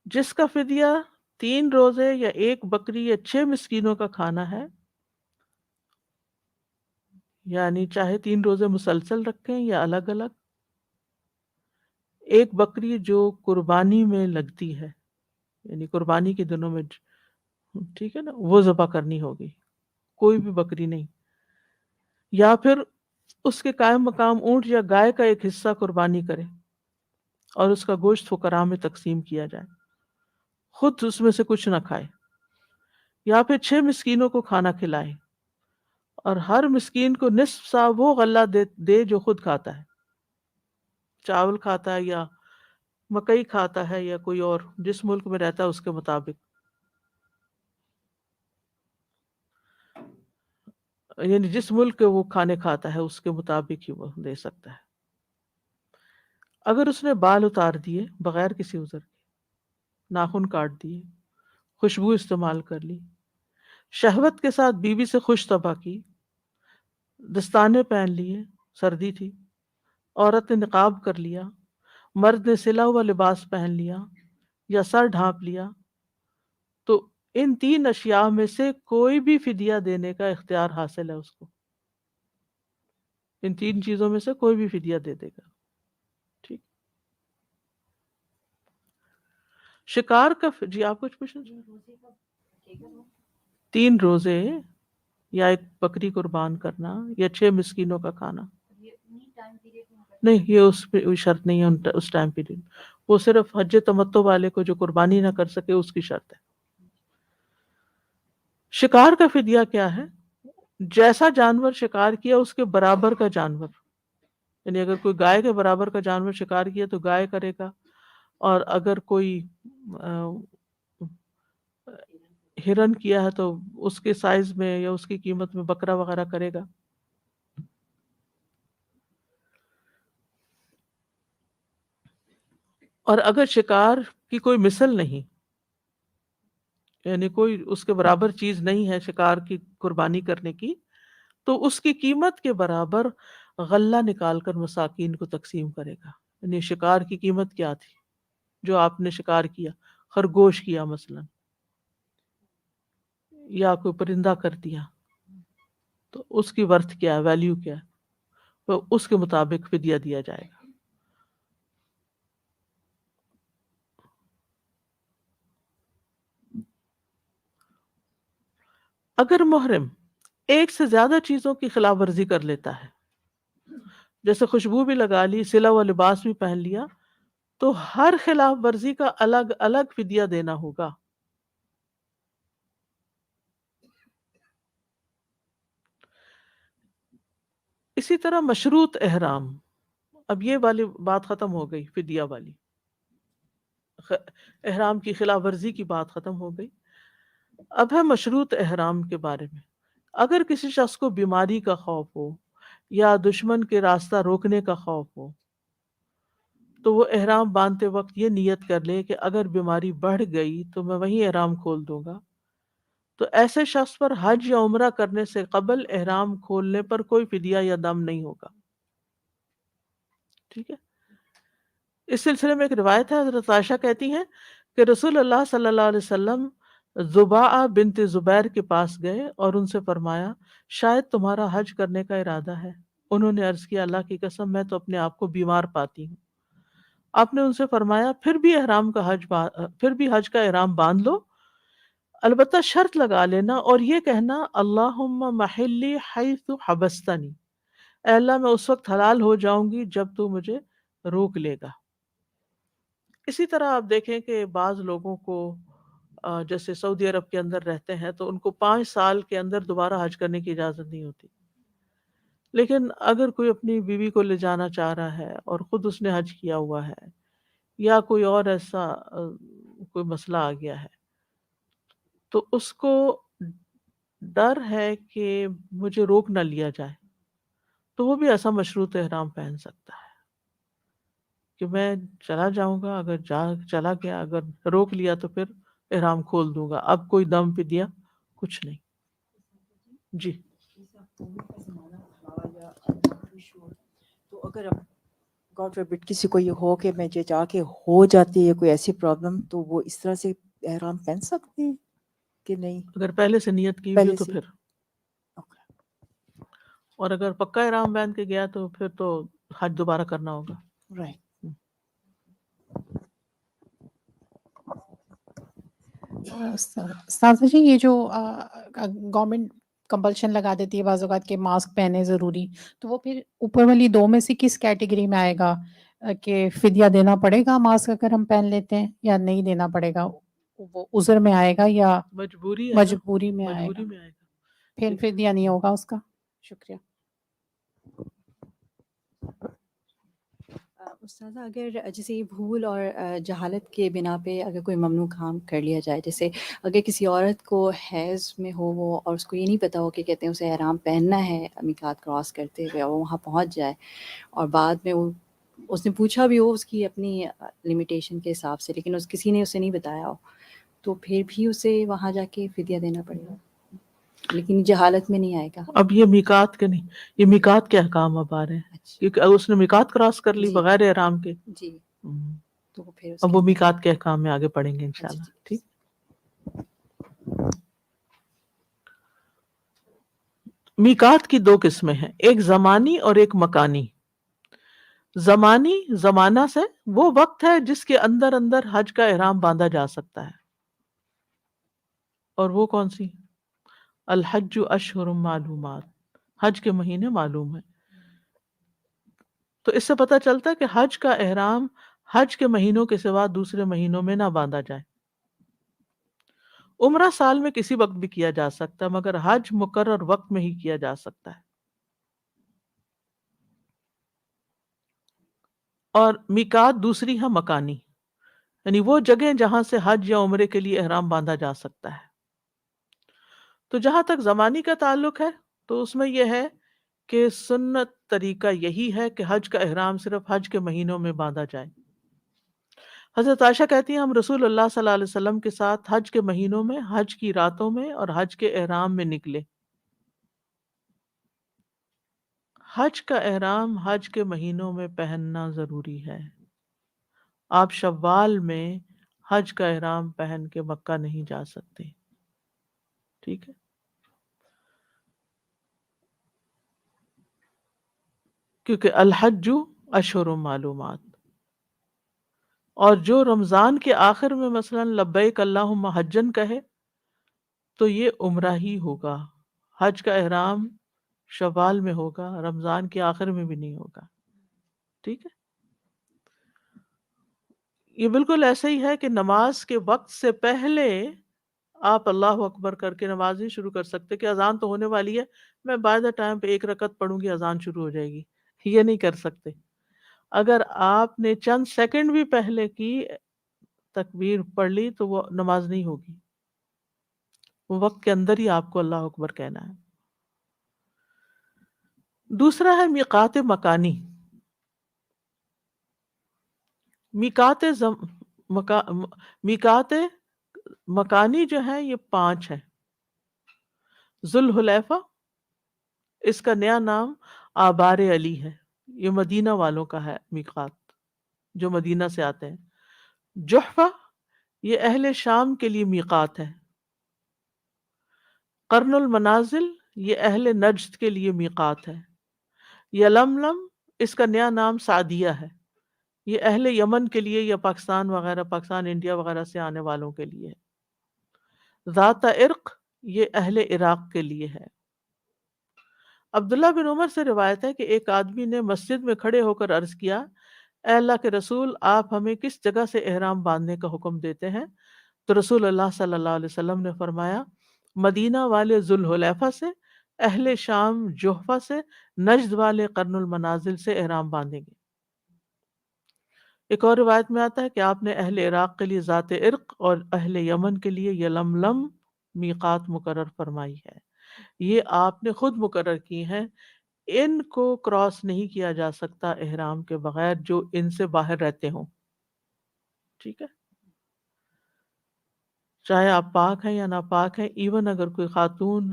جس کا فدیہ 3 روزے یا 1 بکری یا 6 مسکینوں کا کھانا ہے، یعنی چاہے 3 روزے مسلسل رکھیں یا الگ الگ. 1 بکری جو قربانی میں لگتی ہے یعنی قربانی کے دنوں میں، ٹھیک ہے نا، وہ ذبح کرنی ہوگی، کوئی بھی بکری نہیں. یا پھر اس کے قائم مقام اونٹ یا گائے کا ایک حصہ قربانی کرے اور اس کا گوشت فقراء میں تقسیم کیا جائے، خود اس میں سے کچھ نہ کھائے. یا پھر 6 مسکینوں کو کھانا کھلائے اور ہر مسکین کو نصف سا وہ غلہ دے جو خود کھاتا ہے، چاول کھاتا ہے یا مکئی کھاتا ہے یا کوئی اور جس ملک میں رہتا ہے اس کے مطابق، یعنی جس ملک کے وہ کھانے کھاتا ہے اس کے مطابق ہی وہ دے سکتا ہے. اگر اس نے بال اتار دیے بغیر کسی عذر کے، ناخن کاٹ دیے، خوشبو استعمال کر لی، شہوت کے ساتھ بیوی سے خوش طبع کی، دستانے پہن لیے، سردی تھی، عورت نے نقاب کر لیا، مرد نے سلا ہوا لباس پہن لیا یا سر ڈھانپ لیا، تو ان 3 اشیاء میں سے کوئی بھی فدیہ دینے کا اختیار حاصل ہے اس کو. ان 3 چیزوں میں سے کوئی بھی فدیہ دے دے گا. ٹھیک. شکار کا جی آپ کچھ پوچھنا چاہیں؟ 3 روزے یا 1 بکری قربان کرنا یا 6 مسکینوں کا کھانا. نہیں، یہ اس پہ کوئی شرط نہیں ہے اس ٹائم پیریڈ. وہ صرف حج تمتع والے کو جو قربانی نہ کر سکے اس کی شرط ہے. شکار کا فدیہ کیا ہے؟ جیسا جانور شکار کیا اس کے برابر کا جانور، یعنی اگر کوئی گائے کے برابر کا جانور شکار کیا تو گائے کرے گا، اور اگر کوئی ہرن کیا ہے تو اس کے سائز میں یا اس کی قیمت میں بکرا وغیرہ کرے گا. اور اگر شکار کی کوئی مثل نہیں، یعنی کوئی اس کے برابر چیز نہیں ہے شکار کی قربانی کرنے کی، تو اس کی قیمت کے برابر غلہ نکال کر مساکین کو تقسیم کرے گا. یعنی شکار کی قیمت کیا تھی جو آپ نے شکار کیا، خرگوش کیا مثلا یا کوئی پرندہ کر دیا، تو اس کی ورتھ کیا ہے، ویلیو کیا ہے، تو اس کے مطابق فدیہ دیا جائے گا. اگر محرم ایک سے زیادہ چیزوں کی خلاف ورزی کر لیتا ہے، جیسے خوشبو بھی لگا لی، سلا ہوا لباس بھی پہن لیا، تو ہر خلاف ورزی کا الگ الگ فدیہ دینا ہوگا. اسی طرح مشروط احرام، اب یہ والی بات ختم ہو گئی فدیہ والی. احرام کی خلاف ورزی کی بات ختم ہو گئی. اب ہے مشروط احرام کے بارے میں. اگر کسی شخص کو بیماری کا خوف ہو یا دشمن کے راستہ روکنے کا خوف ہو تو وہ احرام باندھتے وقت یہ نیت کر لے کہ اگر بیماری بڑھ گئی تو میں وہیں احرام کھول دوں گا. تو ایسے شخص پر حج یا عمرہ کرنے سے قبل احرام کھولنے پر کوئی فدیہ یا دم نہیں ہوگا. ٹھیک ہے. اس سلسلے میں ایک روایت ہے، حضرت عائشہ کہتی ہیں کہ رسول اللہ صلی اللہ علیہ وسلم زباعہ بنت زبیر کے پاس گئے اور ان سے فرمایا شاید تمہارا حج کرنے کا ارادہ ہے. انہوں نے عرض کیا اللہ کی قسم میں تو اپنے آپ کو بیمار پاتی ہوں. آپ نے ان سے فرمایا پھر بھی حج کا احرام باندھ لو، البتہ شرط لگا لینا اور یہ کہنا اللہم محلی حیث حبستنی، اے اللہ میں اس وقت حلال ہو جاؤں گی جب تو مجھے روک لے گا. اسی طرح آپ دیکھیں کہ بعض لوگوں کو جیسے سعودی عرب کے اندر رہتے ہیں تو ان کو 5 سال کے اندر دوبارہ حج کرنے کی اجازت نہیں ہوتی. لیکن اگر کوئی اپنی بیوی کو لے جانا چاہ رہا ہے اور خود اس نے حج کیا ہوا ہے یا کوئی اور ایسا کوئی مسئلہ آ گیا ہے تو اس کو ڈر ہے کہ مجھے روک نہ لیا جائے تو وہ بھی ایسا مشروط احرام پہن سکتا ہے کہ میں چلا جاؤں گا، اگر چلا گیا، اگر روک لیا تو پھر احرام کھول دوں گا، اب کوئی دم پہ کچھ نہیں. جی تو اگر گاڈ فوربڈ کسی کو یہ ہو کہ میں جا کے ہو جاتی ہے کوئی ایسی پرابلم تو وہ اس طرح سے احرام پہن سکتے ہیں کہ نہیں؟ اگر پہلے سے نیت کی ہوئی پہلے تو سے پھر، اور اگر پکا احرام باندھ کے گیا تو پھر تو حج دوبارہ کرنا ہوگا. رائٹ. استاذہ جی یہ جو گورنمنٹ کمپلشن لگا دیتی ہے بعض اوقات کہ ماسک پہنے ضروری، تو وہ پھر اوپر والی 2 میں سے کس کیٹیگری میں آئے گا کہ فدیہ دینا پڑے گا ماسک اگر ہم پہن لیتے ہیں یا نہیں دینا پڑے گا؟ وہ عذر میں آئے گا یا مجبوری ہے نا، مجبوری میں آئے مجبوری گا؟ میں آئے گا. پھر فدیہ نہیں ہوگا اس کا. شکریہ. استاذہ اگر جیسے بھول اور جہالت کے بنا پہ اگر کوئی ممنوع کام کر لیا جائے، جیسے اگر کسی عورت کو حیض میں ہو وہ اور اس کو یہ نہیں پتا ہو کہ کہتے ہیں اسے احرام پہننا ہے میقات کراس کرتے ہوئے، اور وہ وہاں پہنچ جائے اور بعد میں اس نے پوچھا بھی ہو اس کی اپنی لمیٹیشن کے حساب سے، لیکن کسی نے اسے نہیں بتایا ہو، تو پھر بھی اسے وہاں جا کے فدیہ دینا پڑے گا، لیکن جہالت میں نہیں آئے گا. اب یہ میقات کے نہیں، یہ میقات کے احکام اب آ رہے ہیں، اچھا کیونکہ اگر اس نے میقات کراس کر لی جی بغیر احرام کے جی، تو وہ پھر اس اب کے وہ اندر میقات کے احکام میں آگے پڑھیں گے جی انشاءاللہ. جی. ٹھیک. میقات کی 2 قسمیں ہیں، ایک زمانی اور ایک مکانی. زمانی زمانہ سے وہ وقت ہے جس کے اندر اندر حج کا احرام باندھا جا سکتا ہے، اور وہ کون سی؟ الحج اشہر معلومات، حج کے مہینے معلوم ہیں. تو اس سے پتہ چلتا ہے کہ حج کا احرام حج کے مہینوں کے سوا دوسرے مہینوں میں نہ باندھا جائے. عمرہ سال میں کسی وقت بھی کیا جا سکتا ہے مگر حج مقرر وقت میں ہی کیا جا سکتا ہے. اور میقات دوسری ہے مکانی، یعنی وہ جگہ جہاں سے حج یا عمرے کے لیے احرام باندھا جا سکتا ہے. تو جہاں تک زمانی کا تعلق ہے تو اس میں یہ ہے کہ سنت طریقہ یہی ہے کہ حج کا احرام صرف حج کے مہینوں میں باندھا جائے. حضرت عائشہ کہتی ہیں ہم رسول اللہ صلی اللہ علیہ وسلم کے ساتھ حج کے مہینوں میں، حج کی راتوں میں اور حج کے احرام میں نکلے. حج کا احرام حج کے مہینوں میں پہننا ضروری ہے. آپ شوال میں حج کا احرام پہن کے مکہ نہیں جا سکتے. ٹھیک ہے. کیونکہ الحج اشہر معلومات، اور جو رمضان کے آخر میں مثلا لبیک اللہم حجن کہے تو یہ عمرہ ہی ہوگا. حج کا احرام شوال میں ہوگا، رمضان کے آخر میں بھی نہیں ہوگا. ٹھیک ہے. یہ بالکل ایسا ہی ہے کہ نماز کے وقت سے پہلے آپ اللہ اکبر کر کے نماز نہیں شروع کر سکتے کہ اذان تو ہونے والی ہے، میں بائی دا ٹائم پہ 1 رکعت پڑھوں گی اذان شروع ہو جائے گی. یہ نہیں کر سکتے. اگر آپ نے چند سیکنڈ بھی پہلے کی تکبیر پڑھ لی تو وہ نماز نہیں ہوگی، وہ وقت کے اندر ہی آپ کو اللہ اکبر کہنا ہے۔ دوسرا ہے میقات مکانی۔ میقات میقات مکانی جو ہے یہ 5 ہیں۔ ذوالحلیفہ، اس کا نیا نام آبار علی ہے، یہ مدینہ والوں کا ہے میقات، جو مدینہ سے آتے ہیں۔ جحفہ، یہ اہل شام کے لیے میقات ہے۔ قرن المنازل، یہ اہل نجد کے لیے میقات ہے۔ یلملم، اس کا نیا نام سعدیہ ہے، یہ اہل یمن کے لیے یا پاکستان وغیرہ، پاکستان انڈیا وغیرہ سے آنے والوں کے لیے ہے۔ ذات عرق، یہ اہل عراق کے لیے ہے۔ عبداللہ بن عمر سے روایت ہے کہ ایک آدمی نے مسجد میں کھڑے ہو کر عرض کیا، اے اللہ کے رسول، آپ ہمیں کس جگہ سے احرام باندھنے کا حکم دیتے ہیں؟ تو رسول اللہ صلی اللہ علیہ وسلم نے فرمایا، مدینہ والے ذوالحلیفہ سے، اہل شام جحفہ سے، نجد والے قرن المنازل سے احرام باندھیں گے۔ ایک اور روایت میں آتا ہے کہ آپ نے اہل عراق کے لیے ذات عرق اور اہل یمن کے لیے یلملم میقات مقرر فرمائی ہے۔ یہ آپ نے خود مقرر کی ہیں، ان کو کراس نہیں کیا جا سکتا احرام کے بغیر جو ان سے باہر رہتے ہوں، ٹھیک ہے؟ چاہے آپ پاک ہیں یا ناپاک ہیں، ایون اگر کوئی خاتون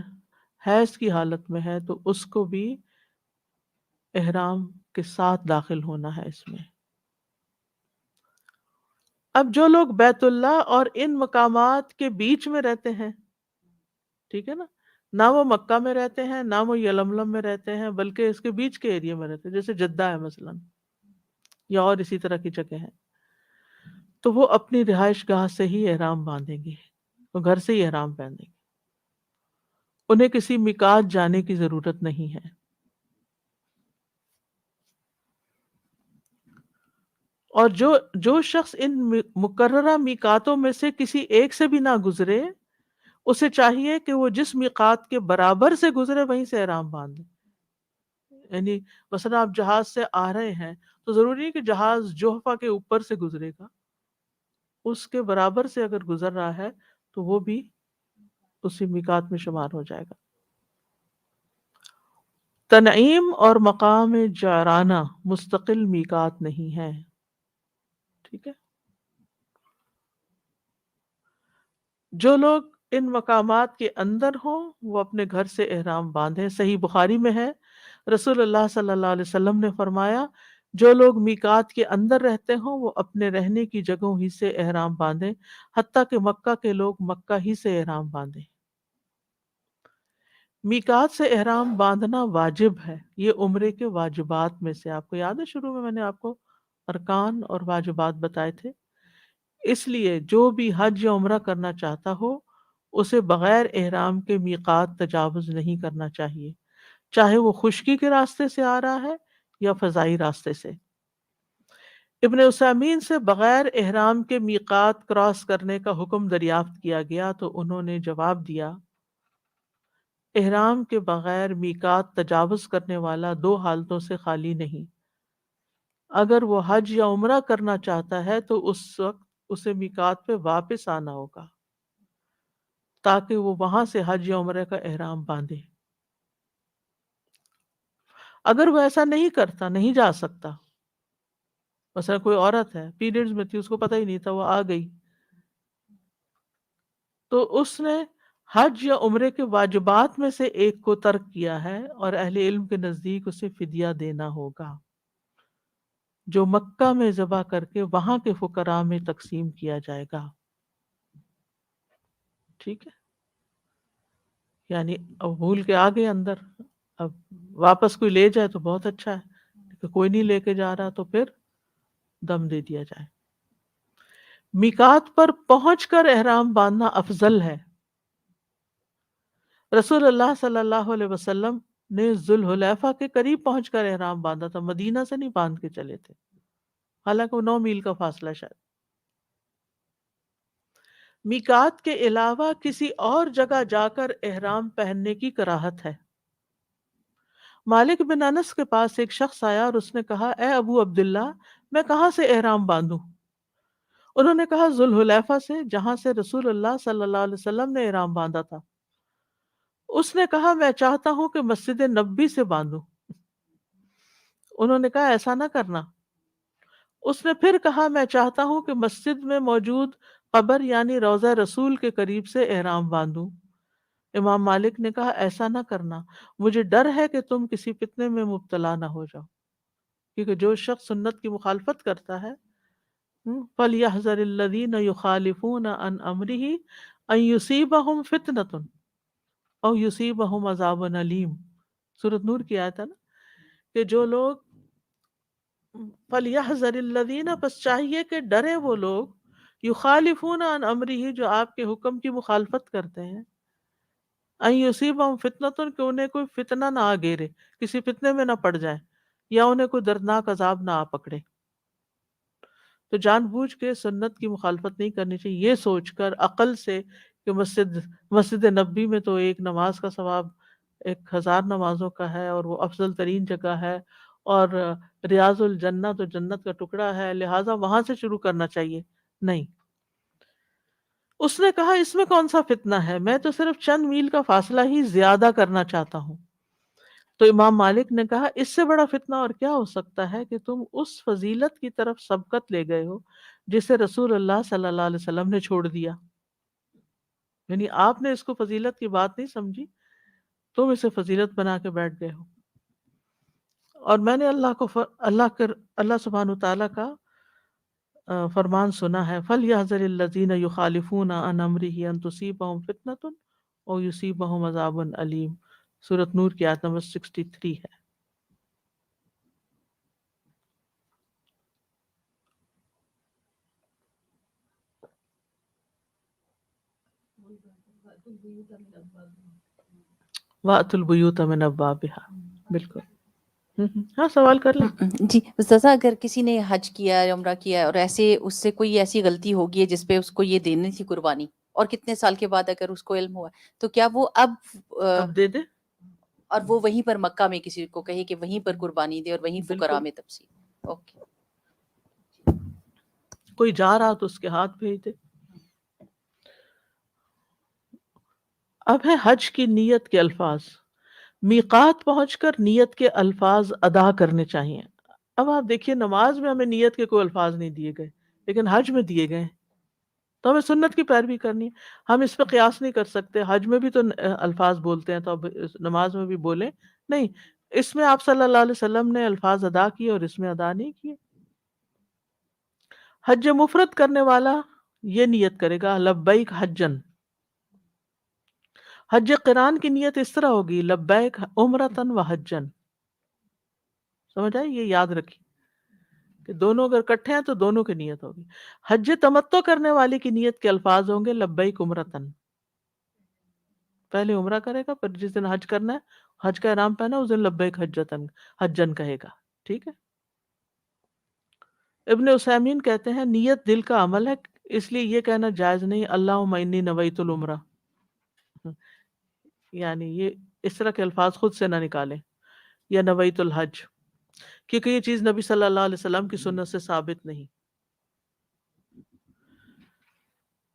حیض کی حالت میں ہے تو اس کو بھی احرام کے ساتھ داخل ہونا ہے اس میں۔ اب جو لوگ بیت اللہ اور ان مقامات کے بیچ میں رہتے ہیں، ٹھیک ہے نا، نہ وہ مکہ میں رہتے ہیں نہ وہ یلملم میں رہتے ہیں، بلکہ اس کے بیچ کے ایریا میں رہتے ہیں، جیسے جدہ ہے مثلا، یا اور اسی طرح کی جگہ ہیں، تو وہ اپنی رہائش گاہ سے ہی احرام باندھیں گے، وہ گھر سے ہی احرام پہنیں گے، انہیں کسی میقات جانے کی ضرورت نہیں ہے۔ اور جو شخص ان مقررہ میقاتوں میں سے کسی ایک سے بھی نہ گزرے، اسے چاہیے کہ وہ جس میقات کے برابر سے گزرے وہیں سے احرام باندھے۔ یعنی مثلا آپ جہاز سے آ رہے ہیں تو ضروری نہیں کہ جہاز جوحفہ کے اوپر سے گزرے گا، اس کے برابر سے اگر گزر رہا ہے تو وہ بھی اسی میقات میں شمار ہو جائے گا۔ تنعیم اور مقام جعرانہ مستقل میقات نہیں ہے، ٹھیک ہے؟ جو لوگ ان مقامات کے اندر ہوں وہ اپنے گھر سے احرام باندھیں۔ صحیح بخاری میں ہے، رسول اللہ صلی اللہ علیہ وسلم نے فرمایا، جو لوگ میقات کے اندر رہتے ہوں وہ اپنے رہنے کی جگہوں ہی سے احرام باندھیں، حتیٰ کہ مکہ کے لوگ مکہ ہی سے احرام باندھیں۔ میقات سے احرام باندھنا واجب ہے، یہ عمرے کے واجبات میں سے، آپ کو یاد ہے شروع میں نے آپ کو ارکان اور واجبات بتائے تھے، اس لیے جو بھی حج یا عمرہ کرنا چاہتا ہو اسے بغیر احرام کے میقات تجاوز نہیں کرنا چاہیے، چاہے وہ خشکی کے راستے سے آ رہا ہے یا فضائی راستے سے۔ ابن عثیمین سے بغیر احرام کے میقات کراس کرنے کا حکم دریافت کیا گیا تو انہوں نے جواب دیا، احرام کے بغیر میقات تجاوز کرنے والا 2 حالتوں سے خالی نہیں، اگر وہ حج یا عمرہ کرنا چاہتا ہے تو اس وقت اسے میقات پہ واپس آنا ہوگا تاکہ وہ وہاں سے حج یا عمرے کا احرام باندھے۔ اگر وہ ایسا نہیں کرتا، نہیں جا سکتا، مثلا کوئی عورت ہے پیریڈز میں تھی، اس کو پتہ ہی نہیں تھا، وہ آ گئی، تو اس نے حج یا عمرے کے واجبات میں سے ایک کو ترک کیا ہے، اور اہل علم کے نزدیک اسے فدیہ دینا ہوگا جو مکہ میں ذبح کر کے وہاں کے فقراء میں تقسیم کیا جائے گا، ٹھیک ہے؟ یعنی اب بھول کے آ گئے اندر، اب واپس کوئی لے جائے تو بہت اچھا ہے، کہ کوئی نہیں لے کے جا رہا تو پھر دم دے دیا جائے۔ میقات پر پہنچ کر احرام باندھنا افضل ہے۔ رسول اللہ صلی اللہ علیہ وسلم نے ذوالحلیفہ کے قریب پہنچ کر احرام باندھا تھا، مدینہ سے نہیں باندھ کے چلے تھے، حالانکہ وہ 9 میل کا فاصلہ شاید۔ میقات کے علاوہ کسی اور جگہ جا کر احرام پہننے کی کراہت ہے۔ مالک بن انس کے پاس ایک شخص آیا اور اس نے کہا، اے ابو عبداللہ، میں کہاں سے احرام باندھوں؟ انہوں نے کہا ذوالحلیفہ سے، جہاں سے رسول اللہ صلی اللہ علیہ وسلم نے احرام باندھا تھا۔ اس نے کہا میں چاہتا ہوں کہ مسجد نبوی سے باندھوں۔ انہوں نے کہا ایسا نہ کرنا۔ اس نے پھر کہا میں چاہتا ہوں کہ مسجد میں موجود قبر یعنی روضہ رسول کے قریب سے احرام باندھوں۔ امام مالک نے کہا ایسا نہ کرنا، مجھے ڈر ہے کہ تم کسی فتنے میں مبتلا نہ ہو جاؤ، کیونکہ جو شخص سنت کی مخالفت کرتا ہے فَلْيَحْذَرِ الَّذِينَ يُخَالِفُونَ عَنْ أَمْرِهِ أَن يُصِيبَهُمْ فِتْنَةٌ أَوْ يُصِيبَهُمْ عَذَابٌ أَلِيمٌ۔ سورۃ نور کی آیت ہے نا کہ جو لوگ فَلْيَحْذَرِ الَّذِينَ، بس چاہیے کہ ڈرے وہ لوگ يُخَالِفُونَ عَنْ أَمْرِهِ جو آپ کے حکم کی مخالفت کرتے ہیں، أَن يُصِيبَهُمْ فِتْنَةٌ کہ انہیں کوئی فتنہ نہ آ گھیرے، کسی فتنے میں نہ پڑ جائیں، یا انہیں کوئی دردناک عذاب نہ آ پکڑے۔ تو جان بوجھ کے سنت کی مخالفت نہیں کرنی چاہیے، یہ سوچ کر عقل سے کہ مسجد نبی میں تو ایک نماز کا ثواب 1000 نمازوں کا ہے، اور وہ افضل ترین جگہ ہے، اور ریاض الجنہ تو جنت کا ٹکڑا ہے، لہٰذا وہاں سے شروع کرنا چاہیے۔ نہیں، اس نے کہا اس میں کون سا فتنہ ہے، میں تو صرف چند میل کا فاصلہ ہی زیادہ کرنا چاہتا ہوں۔ تو امام مالک نے کہا اس سے بڑا فتنہ اور کیا ہو سکتا ہے کہ تم اس فضیلت کی طرف سبقت لے گئے ہو جسے رسول اللہ صلی اللہ علیہ وسلم نے چھوڑ دیا، یعنی آپ نے اس کو فضیلت کی بات نہیں سمجھی، تم اسے فضیلت بنا کے بیٹھ گئے ہو۔ اور میں نے اللہ سبحانہ تعالیٰ کا فرمان سنا ہے فَلْيَحْذَرِ الَّذِينَ يُخَالِفُونَ عَنْ أَمْرِهِ أَن تُصِيبَهُمْ فِتْنَةٌ أَوْ يُصِيبَهُمْ عَذَابٌ أَلِيمٌ۔ سورۃ نور کی آیت نمبر 63 ہے۔ وَأْتُوا الْبُيُوتَ مِنْ أَبْوَابِهَا، بالکل۔ ہاں سوال کر لیں۔ جی استاذہ، اگر کسی نے حج کیا ہے، عمرہ کیا ہے، اور ایسے اس سے کوئی ایسی غلطی ہوگی ہے جس پہ اس کو یہ دینی تھی قربانی، اور کتنے سال کے بعد اگر اس کو علم ہوا ہے، تو کیا وہ اب دے دے، اور وہ وہیں پر مکہ میں کسی کو کہے کہ وہیں پر قربانی دے اور وہیں فقراء بالکل، میں تقسیم؟ اوکے۔ کوئی جا رہا تو اس کے ہاتھ بھیج دے۔ اب ہے حج کی نیت کے الفاظ۔ میقات پہنچ کر نیت کے الفاظ ادا کرنے چاہیے۔ اب آپ دیکھیے نماز میں ہمیں نیت کے کوئی الفاظ نہیں دیے گئے، لیکن حج میں دیے گئے ہیں، تو ہمیں سنت کی پیروی کرنی ہے۔ ہم اس پہ قیاس نہیں کر سکتے، حج میں بھی تو الفاظ بولتے ہیں تو اب نماز میں بھی بولیں، نہیں، اس میں آپ صلی اللہ علیہ وسلم نے الفاظ ادا کیے اور اس میں ادا نہیں کیے۔ حج مفرد کرنے والا یہ نیت کرے گا لبیک حجن۔ حج قران کی نیت اس طرح ہوگی لبیک عمرتن و حجن۔ سمجھ آئی؟ یہ یاد رکھیے کہ دونوں اگر کٹھے ہیں تو دونوں کی نیت ہوگی۔ حج تمتع کرنے والے کی نیت کے الفاظ ہوں گے لبیک عمرتن، پہلے عمرہ کرے گا، پھر جس دن حج کرنا ہے، حج کا احرام پہنا، اس دن لبیک حجن کہے گا، ٹھیک ہے۔ ابن عثیمین کہتے ہیں نیت دل کا عمل ہے، اس لیے یہ کہنا جائز نہیں اللہم انی نویت العمرہ، یعنی یہ اس طرح کے الفاظ خود سے نہ نکالیں، یا نویت الحج، کیونکہ یہ چیز نبی صلی اللہ علیہ وسلم کی سنت سے ثابت نہیں۔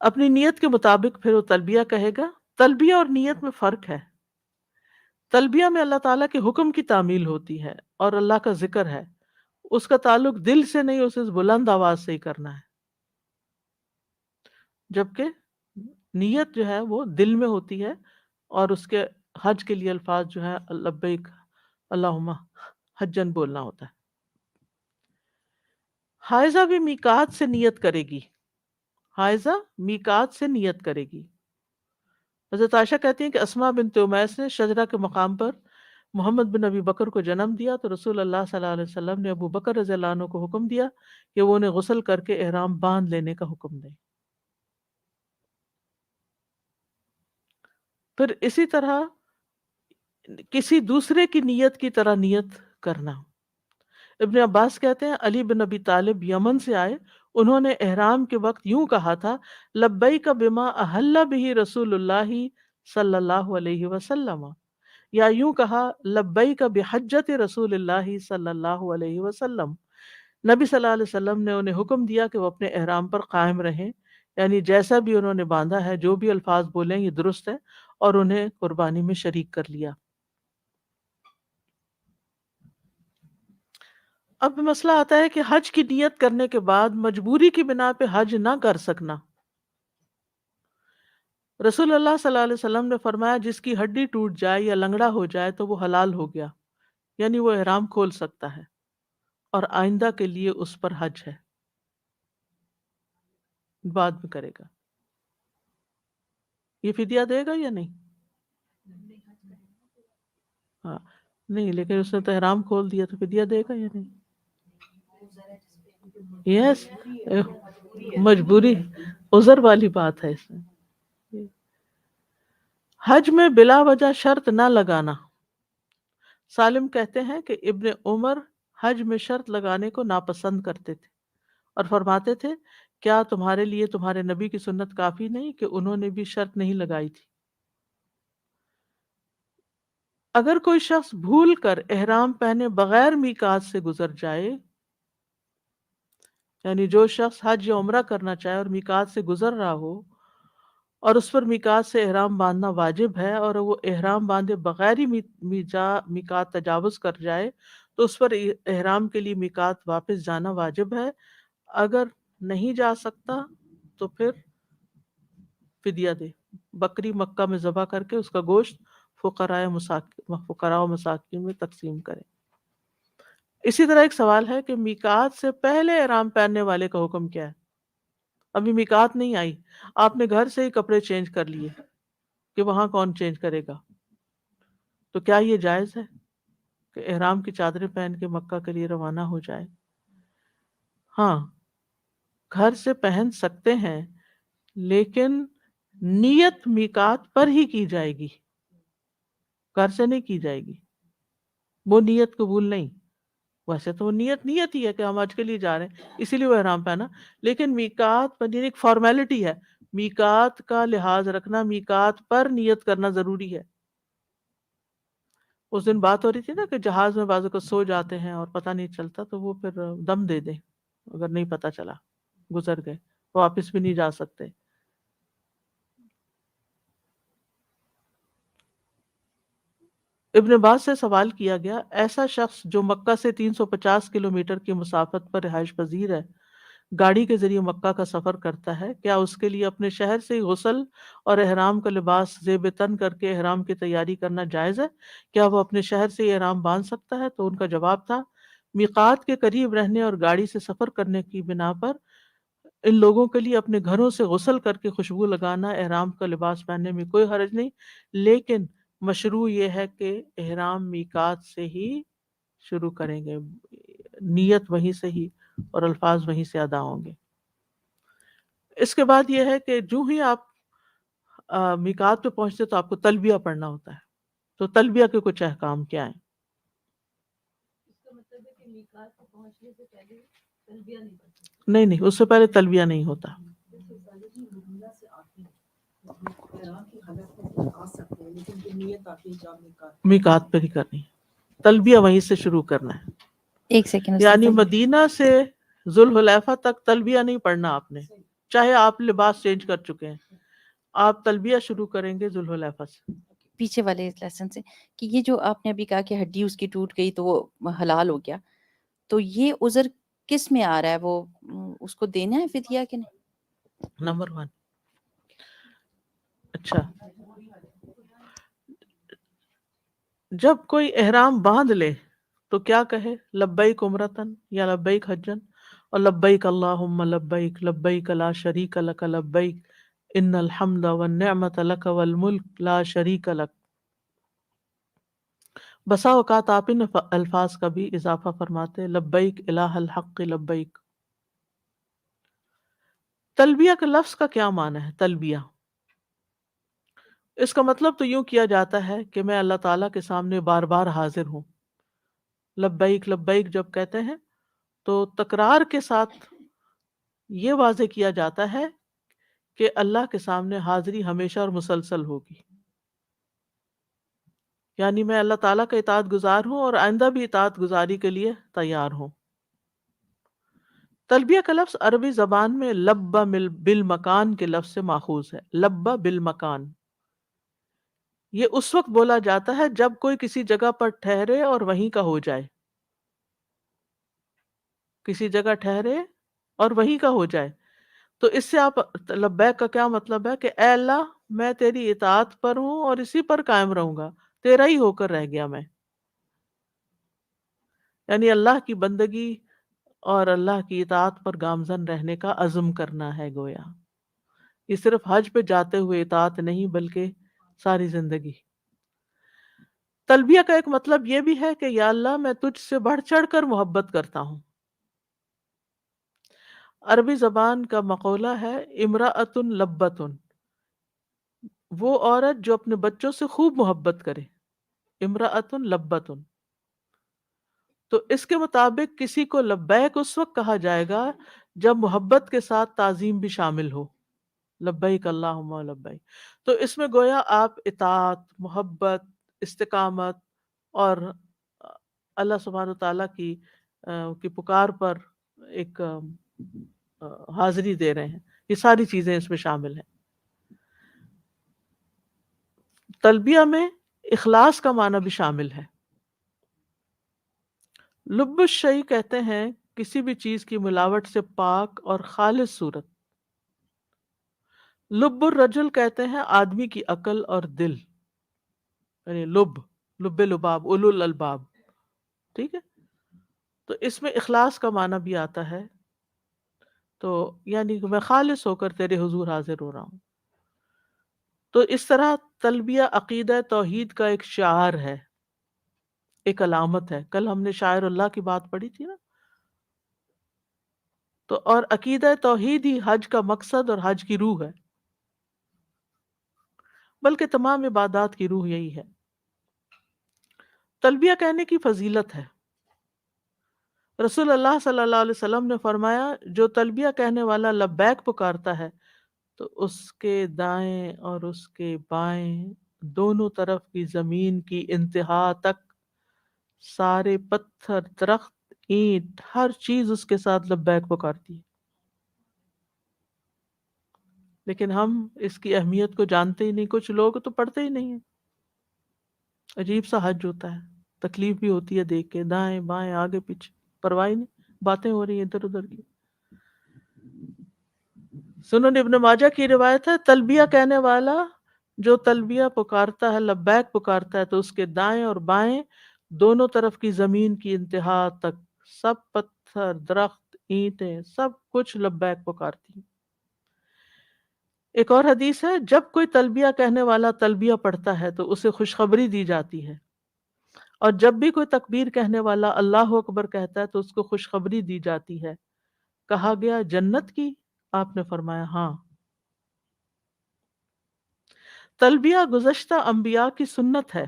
اپنی نیت کے مطابق پھر وہ تلبیہ کہے گا۔ تلبیہ اور نیت میں فرق ہے۔ تلبیہ میں اللہ تعالیٰ کے حکم کی تعمیل ہوتی ہے اور اللہ کا ذکر ہے، اس کا تعلق دل سے نہیں، اسے بلند آواز سے ہی کرنا ہے، جبکہ نیت جو ہے وہ دل میں ہوتی ہے، اور اس کے حج کے لیے الفاظ جو ہے لبیک اللہم حجن بولنا ہوتا ہے۔ حائضہ بھی میقات سے نیت کرے گی، حائضہ میقات سے نیت کرے گی۔ حضرت عائشہ کہتی ہیں کہ اسماء بنت امیس نے شجرہ کے مقام پر محمد بن ابی بکر کو جنم دیا تو رسول اللہ صلی اللہ علیہ وسلم نے ابو بکر رضی اللہ عنہ کو حکم دیا کہ وہ انہیں غسل کر کے احرام باندھ لینے کا حکم دیں۔ پھر اسی طرح کسی دوسرے کی نیت کی طرح نیت کرنا۔ ابن عباس کہتے ہیں علی بن ابی طالب یمن سے آئے، انہوں نے احرام کے وقت یوں کہا تھا لبیک بما احل بہ رسول اللہ صلی اللہ علیہ وسلم، یا یوں کہا لبیک بحجت رسول اللہ صلی اللہ علیہ وسلم، نبی صلی اللہ علیہ وسلم نے انہیں حکم دیا کہ وہ اپنے احرام پر قائم رہیں، یعنی جیسا بھی انہوں نے باندھا ہے، جو بھی الفاظ بولیں یہ درست ہے، اور انہیں قربانی میں شریک کر لیا۔ اب مسئلہ آتا ہے کہ حج کی نیت کرنے کے بعد مجبوری کی بنا پہ حج نہ کر سکنا۔ رسول اللہ صلی اللہ علیہ وسلم نے فرمایا جس کی ہڈی ٹوٹ جائے یا لنگڑا ہو جائے تو وہ حلال ہو گیا، یعنی وہ احرام کھول سکتا ہے اور آئندہ کے لیے اس پر حج ہے، بعد میں کرے گا۔ یہ فدیہ دے گا یا نہیں؟ ہاں نہیں، لیکن اس نے تو احرام کھول دیا تو فدیہ دے گا یا نہیں؟ یس، مجبوری، عذر والی بات ہے اس میں۔ حج میں بلا وجہ شرط نہ لگانا۔ سالم کہتے ہیں کہ ابن عمر حج میں شرط لگانے کو ناپسند کرتے تھے اور فرماتے تھے کیا تمہارے لیے تمہارے نبی کی سنت کافی نہیں کہ انہوں نے بھی شرط نہیں لگائی تھی۔ اگر کوئی شخص بھول کر احرام پہنے بغیر میقات سے گزر جائے، یعنی جو شخص حج یا عمرہ کرنا چاہے اور میقات سے گزر رہا ہو اور اس پر میقات سے احرام باندھنا واجب ہے اور وہ احرام باندھے بغیر ہی میقات تجاوز کر جائے تو اس پر احرام کے لیے میقات واپس جانا واجب ہے۔ اگر نہیں جا سکتا تو پھر فدیہ دے، بکری مکہ میں ذبح کر کے اس کا گوشت فقراء و مساکین میں تقسیم کرے۔ اسی طرح ایک سوال ہے کہ میقات سے پہلے احرام پہننے والے کا حکم کیا ہے؟ ابھی میقات نہیں آئی، آپ نے گھر سے ہی کپڑے چینج کر لیے کہ وہاں کون چینج کرے گا، تو کیا یہ جائز ہے کہ احرام کی چادریں پہن کے مکہ کے لیے روانہ ہو جائے؟ ہاں، گھر سے پہن سکتے ہیں، لیکن نیت میقات پر ہی کی جائے گی، گھر سے نہیں کی جائے گی، وہ نیت قبول نہیں۔ ویسے تو وہ نیت ہی ہے کہ ہم حج کے لیے جا رہے ہیں، اسی لیے وہ احرام پہنا، لیکن میقات پر ایک فارمیلٹی ہے، میقات کا لحاظ رکھنا، میقات پر نیت کرنا ضروری ہے۔ اس دن بات ہو رہی تھی نا کہ جہاز میں بعضوں کو سو جاتے ہیں اور پتہ نہیں چلتا تو وہ پھر دم دے دیں، اگر نہیں پتہ چلا گزر گئے، واپس بھی نہیں جا سکتے۔ ابن عباس سے سوال کیا گیا ایسا شخص جو مکہ سے 350 کلومیٹر کی مسافت پر رہائش پذیر ہے، گاڑی کے ذریعے مکہ کا سفر کرتا ہے، کیا اس کے لیے اپنے شہر سے ہی غسل اور احرام کا لباس زیب تن کر کے احرام کی تیاری کرنا جائز ہے؟ کیا وہ اپنے شہر سے ہی احرام باندھ سکتا ہے؟ تو ان کا جواب تھا میقات کے قریب رہنے اور گاڑی سے سفر کرنے کی بنا پر ان لوگوں کے لیے اپنے گھروں سے غسل کر کے خوشبو لگانا، احرام کا لباس پہننے میں کوئی حرج نہیں، لیکن مشروع یہ ہے کہ احرام میقات سے ہی شروع کریں گے، نیت وہیں سے ہی اور الفاظ وہیں سے ادا ہوں گے۔ اس کے بعد یہ ہے کہ جو ہی آپ میقات پہ پہنچتے تو آپ کو تلبیہ پڑھنا ہوتا ہے، تو تلبیہ کے کچھ احکام کیا ہیں؟ نہیں، اس سے پہلے تلبیہ نہیں ہوتا، میقات پہ ہی کرنی ہے، تلبیہ وہیں سے شروع کرنا ہے، ایک سیکنڈ یعنی مدینہ سے ذوالحلیفہ تک تلبیہ نہیں پڑھنا آپ نے، چاہے آپ لباس چینج کر چکے ہیں، آپ تلبیہ شروع کریں گے ذوالحلیفہ سے۔ پیچھے والے لیسن سے کہ یہ جو آپ نے ابھی کہا کہ ہڈی اس کی ٹوٹ گئی تو وہ حلال ہو گیا، تو یہ عذر کس میں آ رہا ہے؟ وہ اس کو دینا ہے فدیہ کہ نہیں؟ نمبر 1، اچھا، جب کوئی احرام باندھ لے تو کیا کہے؟ لبیک عمرتن یا لبیک حجن، اور لبیک اللہم لبیک لبیک لا شریک لک لبیک ان الحمد والنعمت لک والملک لا شریک لک۔ بسا اوقات آپ ان الفاظ کا بھی اضافہ فرماتے لبیک الہ الحق لبیک۔ تلبیہ کے لفظ کا کیا معنی ہے؟ تلبیہ اس کا مطلب تو یوں کیا جاتا ہے کہ میں اللہ تعالیٰ کے سامنے بار بار حاضر ہوں۔ لبیک لبیک جب کہتے ہیں تو تکرار کے ساتھ یہ واضح کیا جاتا ہے کہ اللہ کے سامنے حاضری ہمیشہ اور مسلسل ہوگی، یعنی میں اللہ تعالیٰ کا اطاعت گزار ہوں اور آئندہ بھی اطاعت گزاری کے لیے تیار ہوں۔ تلبیہ کا لفظ عربی زبان میں لبا بالمکان کے لفظ سے ماخوذ ہے. لبا بالمکان یہ اس وقت بولا جاتا ہے جب کوئی کسی جگہ پر ٹھہرے اور وہیں کا ہو جائے. کسی جگہ ٹھہرے اور وہیں کا ہو جائے. تو اس سے آپ لبیک کا کیا مطلب ہے کہ اے اللہ میں تیری اطاعت پر ہوں اور اسی پر قائم رہوں گا، تیرا ہی ہو کر رہ گیا میں. یعنی اللہ کی بندگی اور اللہ کی اطاعت پر گامزن رہنے کا عزم کرنا ہے گویا. یہ صرف حج پہ جاتے ہوئے اطاعت نہیں بلکہ ساری زندگی. تلبیہ کا ایک مطلب یہ بھی ہے کہ یا اللہ میں تجھ سے بڑھ چڑھ کر محبت کرتا ہوں. عربی زبان کا مقولہ ہے امرأۃ لبۃ، وہ عورت جو اپنے بچوں سے خوب محبت کرے. امرأۃ لبۃ. تو اس کے مطابق کسی کو لبیک اس وقت کہا جائے گا جب محبت کے ساتھ تعظیم بھی شامل ہو. لبیک اللہم لبیک. تو اس میں گویا آپ اطاعت، محبت، استقامت اور اللہ سبحانہ تعالیٰ کی پکار پر ایک حاضری دے رہے ہیں. یہ ساری چیزیں اس میں شامل ہیں. تلبیہ میں اخلاص کا معنی بھی شامل ہے. لب الشیء کہتے ہیں کسی بھی چیز کی ملاوٹ سے پاک اور خالص صورت. لب الرجل کہتے ہیں آدمی کی عقل اور دل، یعنی لب لباب اولو الالباب. ٹھیک ہے. تو اس میں اخلاص کا معنی بھی آتا ہے. تو یعنی کہ میں خالص ہو کر تیرے حضور حاضر ہو رہا ہوں. تو اس طرح تلبیہ عقیدہ توحید کا ایک شعار ہے، ایک علامت ہے. کل ہم نے شاعر اللہ کی بات پڑھی تھی نا. تو اور عقیدہ توحید ہی حج کا مقصد اور حج کی روح ہے، بلکہ تمام عبادات کی روح یہی ہے. تلبیہ کہنے کی فضیلت ہے. رسول اللہ صلی اللہ علیہ وسلم نے فرمایا جو تلبیہ کہنے والا لبیک پکارتا ہے تو اس کے دائیں اور اس کے بائیں دونوں طرف کی زمین کی انتہا تک سارے پتھر، درخت، اینٹ، ہر چیز اس کے ساتھ لبیک پکارتی ہے. لیکن ہم اس کی اہمیت کو جانتے ہی نہیں. کچھ لوگ تو پڑھتے ہی نہیں ہیں. عجیب سا حج ہوتا ہے، تکلیف بھی ہوتی ہے دیکھ کے، دائیں بائیں آگے پیچھے پرواہ ہی نہیں، باتیں ہو رہی ہیں ادھر ادھر کی. سنن ابن ماجہ کی روایت ہے تلبیہ کہنے والا جو تلبیہ پکارتا ہے، لبیک پکارتا ہے، تو اس کے دائیں اور بائیں دونوں طرف کی زمین کی انتہا تک سب پتھر، درخت، اینٹیں سب کچھ لبیک پکارتی ہیں. ایک اور حدیث ہے جب کوئی تلبیہ کہنے والا تلبیہ پڑھتا ہے تو اسے خوشخبری دی جاتی ہے، اور جب بھی کوئی تکبیر کہنے والا اللہ اکبر کہتا ہے تو اس کو خوشخبری دی جاتی ہے. کہا گیا جنت کی؟ آپ نے فرمایا ہاں. تلبیہ گزشتہ انبیاء کی سنت ہے.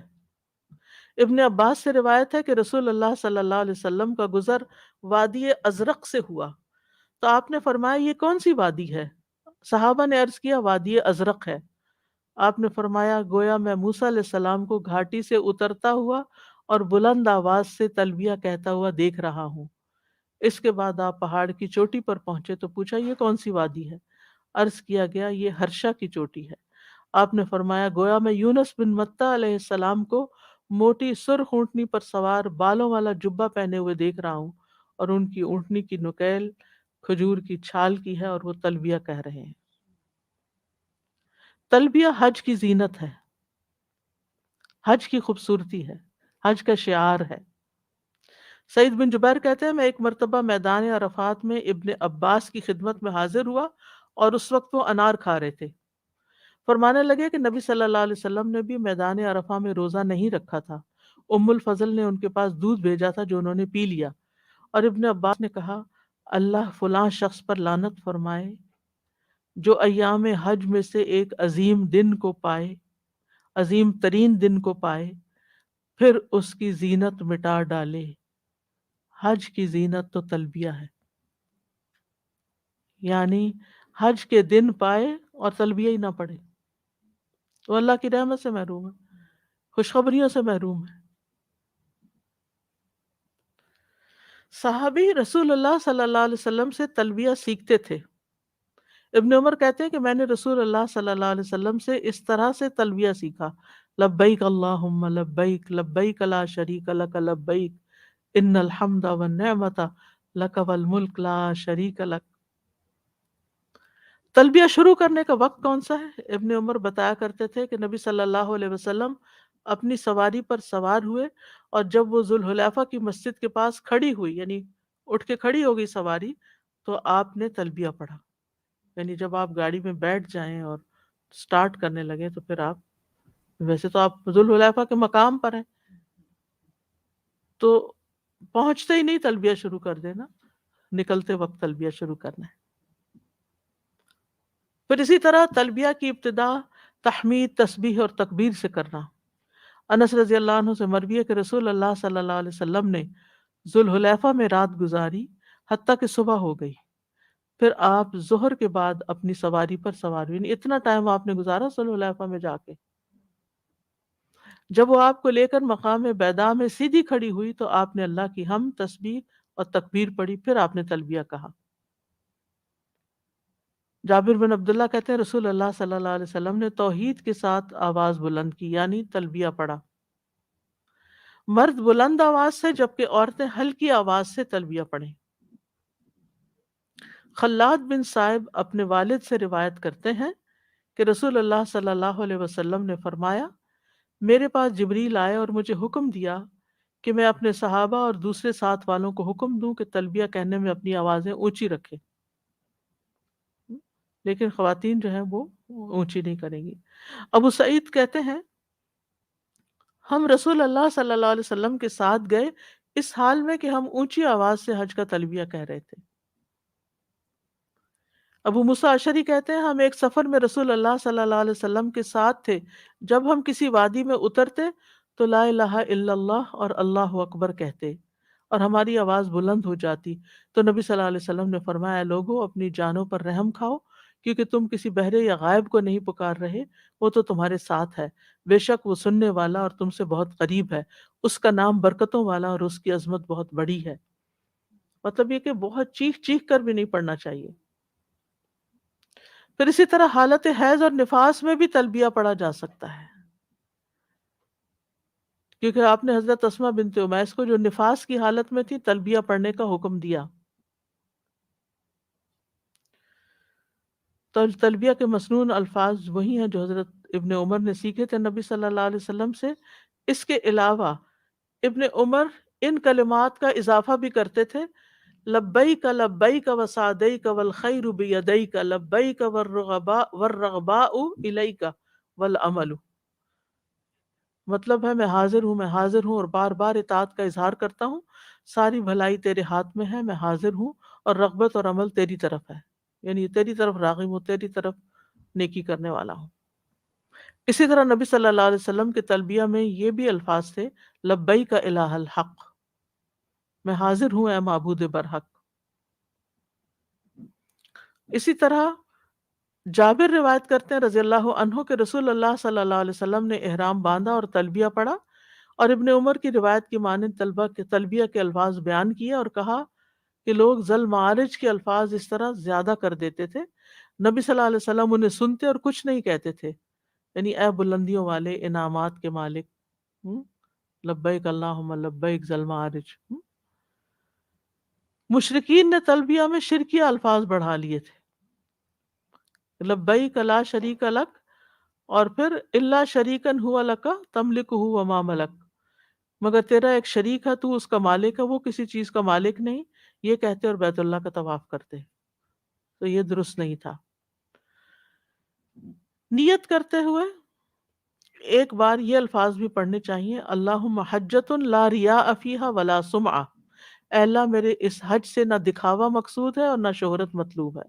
ابن عباس سے روایت ہے کہ رسول اللہ صلی اللہ علیہ وسلم کا گزر وادی ازرق سے ہوا تو آپ نے فرمایا یہ کون سی وادی ہے؟ صحابہ نے عرض کیا وادی ازرق ہے. آپ نے فرمایا گویا میں موسیٰ علیہ السلام کو گھاٹی سے اترتا ہوا اور بلند آواز سے تلبیہ کہتا ہوا دیکھ رہا ہوں. اس کے بعد آپ پہاڑ کی چوٹی پر پہنچے تو پوچھا یہ کون سی وادی ہے؟ عرض کیا گیا یہ ہرشا کی چوٹی ہے. آپ نے فرمایا گویا میں یونس بن متہ علیہ السلام کو موٹی سرخ اونٹنی پر سوار بالوں والا جبہ پہنے ہوئے دیکھ رہا ہوں، اور ان کی اونٹنی کی نکیل کھجور کی چھال کی ہے اور وہ تلبیہ کہہ رہے ہیں. تلبیہ حج کی زینت ہے، حج کی خوبصورتی ہے، حج کا شعار ہے. سعید بن جبیر کہتے ہیں میں ایک مرتبہ میدان عرفات میں ابن عباس کی خدمت میں حاضر ہوا اور اس وقت وہ انار کھا رہے تھے. فرمانے لگے کہ نبی صلی اللہ علیہ وسلم نے بھی میدان عرفہ میں روزہ نہیں رکھا تھا. ام الفضل نے ان کے پاس دودھ بھیجا تھا جو انہوں نے پی لیا، اور ابن عباس نے کہا اللہ فلاں شخص پر لعنت فرمائے جو ایام حج میں سے ایک عظیم دن کو پائے، عظیم ترین دن کو پائے، پھر اس کی زینت مٹا ڈالے. حج کی زینت تو تلبیہ ہے. یعنی حج کے دن پائے اور تلبیہ ہی نہ پڑھے وہ اللہ کی رحمت سے محروم ہے، خوشخبریوں سے محروم ہے. صحابی رسول اللہ صلی اللہ علیہ وسلم سے تلبیہ سیکھتے تھے۔ ابن عمر کہتے ہیں کہ میں نے رسول اللہ صلی اللہ علیہ وسلم سے اس طرح سے تلبیہ سیکھا، لبیک اللہم لبیک لبیک لا شریک لک لبیک ان الحمد والنعمت لک والملک لا شریک لک۔ تلبیہ شروع کرنے کا وقت کون سا ہے؟ ابن عمر بتایا کرتے تھے کہ نبی صلی اللہ علیہ وسلم اپنی سواری پر سوار ہوئے اور جب وہ ذوالحلیفہ کی مسجد کے پاس کھڑی ہوئی، یعنی اٹھ کے کھڑی ہو گئی سواری، تو آپ نے تلبیہ پڑھا۔ یعنی جب آپ گاڑی میں بیٹھ جائیں اور سٹارٹ کرنے لگے تو پھر آپ، ویسے تو آپ ذوالحلیفہ کے مقام پر ہیں تو پہنچتے ہی نہیں تلبیہ شروع کر دینا، نکلتے وقت تلبیہ شروع کرنا ہے۔ پھر اسی طرح تلبیہ کی ابتدا تحمید، تسبیح اور تکبیر سے کرنا۔ انس رضی اللہ عنہ سے مروی ہے کہ رسول اللہ صلی اللہ علیہ وسلم نے ذوالحلیفہ میں رات گزاری حتیٰ کہ صبح ہو گئی، پھر آپ ظہر کے بعد اپنی سواری پر سوار ہوئے، یعنی اتنا ٹائم آپ نے گزارا ذوالحلیفہ میں جا کے۔ جب وہ آپ کو لے کر مقام بیدا میں سیدھی کھڑی ہوئی تو آپ نے اللہ کی حمد، تسبیح اور تکبیر پڑھی، پھر آپ نے تلبیہ کہا۔ جابر بن عبداللہ کہتے ہیں رسول اللہ صلی اللہ علیہ وسلم نے توحید کے ساتھ آواز بلند کی، یعنی تلبیہ پڑھا۔ مرد بلند آواز سے جبکہ عورتیں ہلکی آواز سے تلبیہ پڑھیں۔ خلاد بن صائب اپنے والد سے روایت کرتے ہیں کہ رسول اللہ صلی اللہ علیہ وسلم نے فرمایا، میرے پاس جبریل آئے اور مجھے حکم دیا کہ میں اپنے صحابہ اور دوسرے ساتھ والوں کو حکم دوں کہ تلبیہ کہنے میں اپنی آوازیں اونچی رکھیں، لیکن خواتین جو ہیں وہ اونچی نہیں کریں گی۔ ابو سعید کہتے ہیں ہم رسول اللہ صلی اللہ علیہ وسلم کے ساتھ گئے اس حال میں کہ ہم اونچی آواز سے حج کا تلبیہ کہہ رہے تھے۔ ابو موسیٰ اشعری کہتے ہیں ہم ایک سفر میں رسول اللہ صلی اللہ علیہ وسلم کے ساتھ تھے، جب ہم کسی وادی میں اترتے تو لا الہ الا اللہ اور اللہ اکبر کہتے اور ہماری آواز بلند ہو جاتی تو نبی صلی اللہ علیہ وسلم نے فرمایا، لوگو اپنی جانوں پر رحم کھاؤ، کیونکہ تم کسی بہرے یا غائب کو نہیں پکار رہے، وہ تو تمہارے ساتھ ہے، بے شک وہ سننے والا اور تم سے بہت قریب ہے، اس کا نام برکتوں والا اور اس کی عظمت بہت بڑی ہے۔ مطلب یہ کہ بہت چیخ چیخ کر بھی نہیں پڑھنا چاہیے۔ پھر اسی طرح حالت حیض اور نفاس میں بھی تلبیہ پڑھا جا سکتا ہے، کیونکہ آپ نے حضرت اسماء بنت امیس کو جو نفاس کی حالت میں تھی تلبیہ پڑھنے کا حکم دیا۔ تو تلبیہ کے مسنون الفاظ وہی ہیں جو حضرت ابن عمر نے سیکھے تھے نبی صلی اللہ علیہ وسلم سے۔ اس کے علاوہ ابن عمر ان کلمات کا اضافہ بھی کرتے تھے، لبیک لبیک وسعدیک والخیر بیدیک لبیک والرغباء الیک والعمل۔ مطلب ہے میں حاضر ہوں اور بار بار اطاعت کا اظہار کرتا ہوں، ساری بھلائی تیرے ہاتھ میں ہے، میں حاضر ہوں اور رغبت اور عمل تیری طرف ہے، یعنی تیری طرف راغب ہوں، تیری طرف نیکی کرنے والا ہوں۔ اسی طرح نبی صلی اللہ علیہ وسلم کے تلبیہ میں یہ بھی الفاظ تھے، لبیک الہ الحق، میں حاضر ہوں اے معبود برحق۔ اسی طرح جابر روایت کرتے ہیں رضی اللہ عنہ کہ رسول اللہ صلی اللہ علیہ وسلم نے احرام باندھا اور تلبیہ پڑھا، اور ابن عمر کی روایت کی مانند تلبیہ کے الفاظ بیان کیے اور کہا کہ لوگ ذل معارج کے الفاظ اس طرح زیادہ کر دیتے تھے، نبی صلی اللہ علیہ وسلم انہیں سنتے اور کچھ نہیں کہتے تھے، یعنی اے بلندیوں والے، انعامات کے مالک، لبیک اللہم لبیک ذل معارج۔ مشرکین نے تلبیہ میں شرکیہ الفاظ بڑھا لیے تھے، لبیک لا شریک لک، اور پھر الا شریکن ہوا لک تملکہ وما ملک، مگر تیرا ایک شریک ہے، تو اس کا مالک ہے، وہ کسی چیز کا مالک نہیں، یہ کہتے اور بیت اللہ کا طواف کرتے، تو یہ درست نہیں تھا۔ نیت کرتے ہوئے ایک بار یہ الفاظ بھی پڑھنے چاہیے، اللہم حجۃ لا ریاء فیہا ولا سمعہ، اے اللہ میرے اس حج سے نہ دکھاوا مقصود ہے اور نہ شہرت مطلوب ہے۔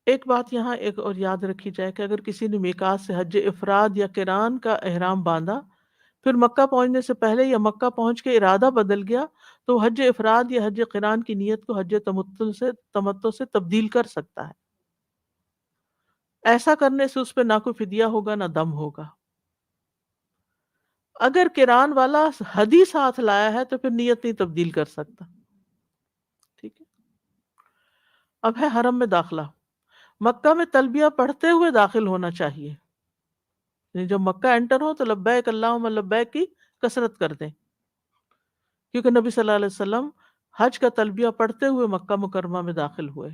ایک بات یہاں ایک اور یاد رکھی جائے کہ اگر کسی نے میقات سے حج افراد یا قران کا احرام باندھا، پھر مکہ پہنچنے سے پہلے یا مکہ پہنچ کے ارادہ بدل گیا، تو حج افراد یا حج قران کی نیت کو حج تمتع سے تبدیل کر سکتا ہے۔ ایسا کرنے سے اس پہ نہ کوئی فدیہ ہوگا نہ دم ہوگا۔ اگر قران والا ہدی ساتھ لایا ہے تو پھر نیت نہیں تبدیل کر سکتا. ٹھیک ہے. اب ہے حرم میں داخلہ. مکہ میں تلبیہ پڑھتے ہوئے داخل ہونا چاہیے. یعنی جب مکہ انٹر ہو تو لبیک اللہم لبیک کی کثرت کر دیں، کیونکہ نبی صلی اللہ علیہ وسلم حج کا تلبیہ پڑھتے ہوئے مکہ مکرمہ میں داخل ہوئے.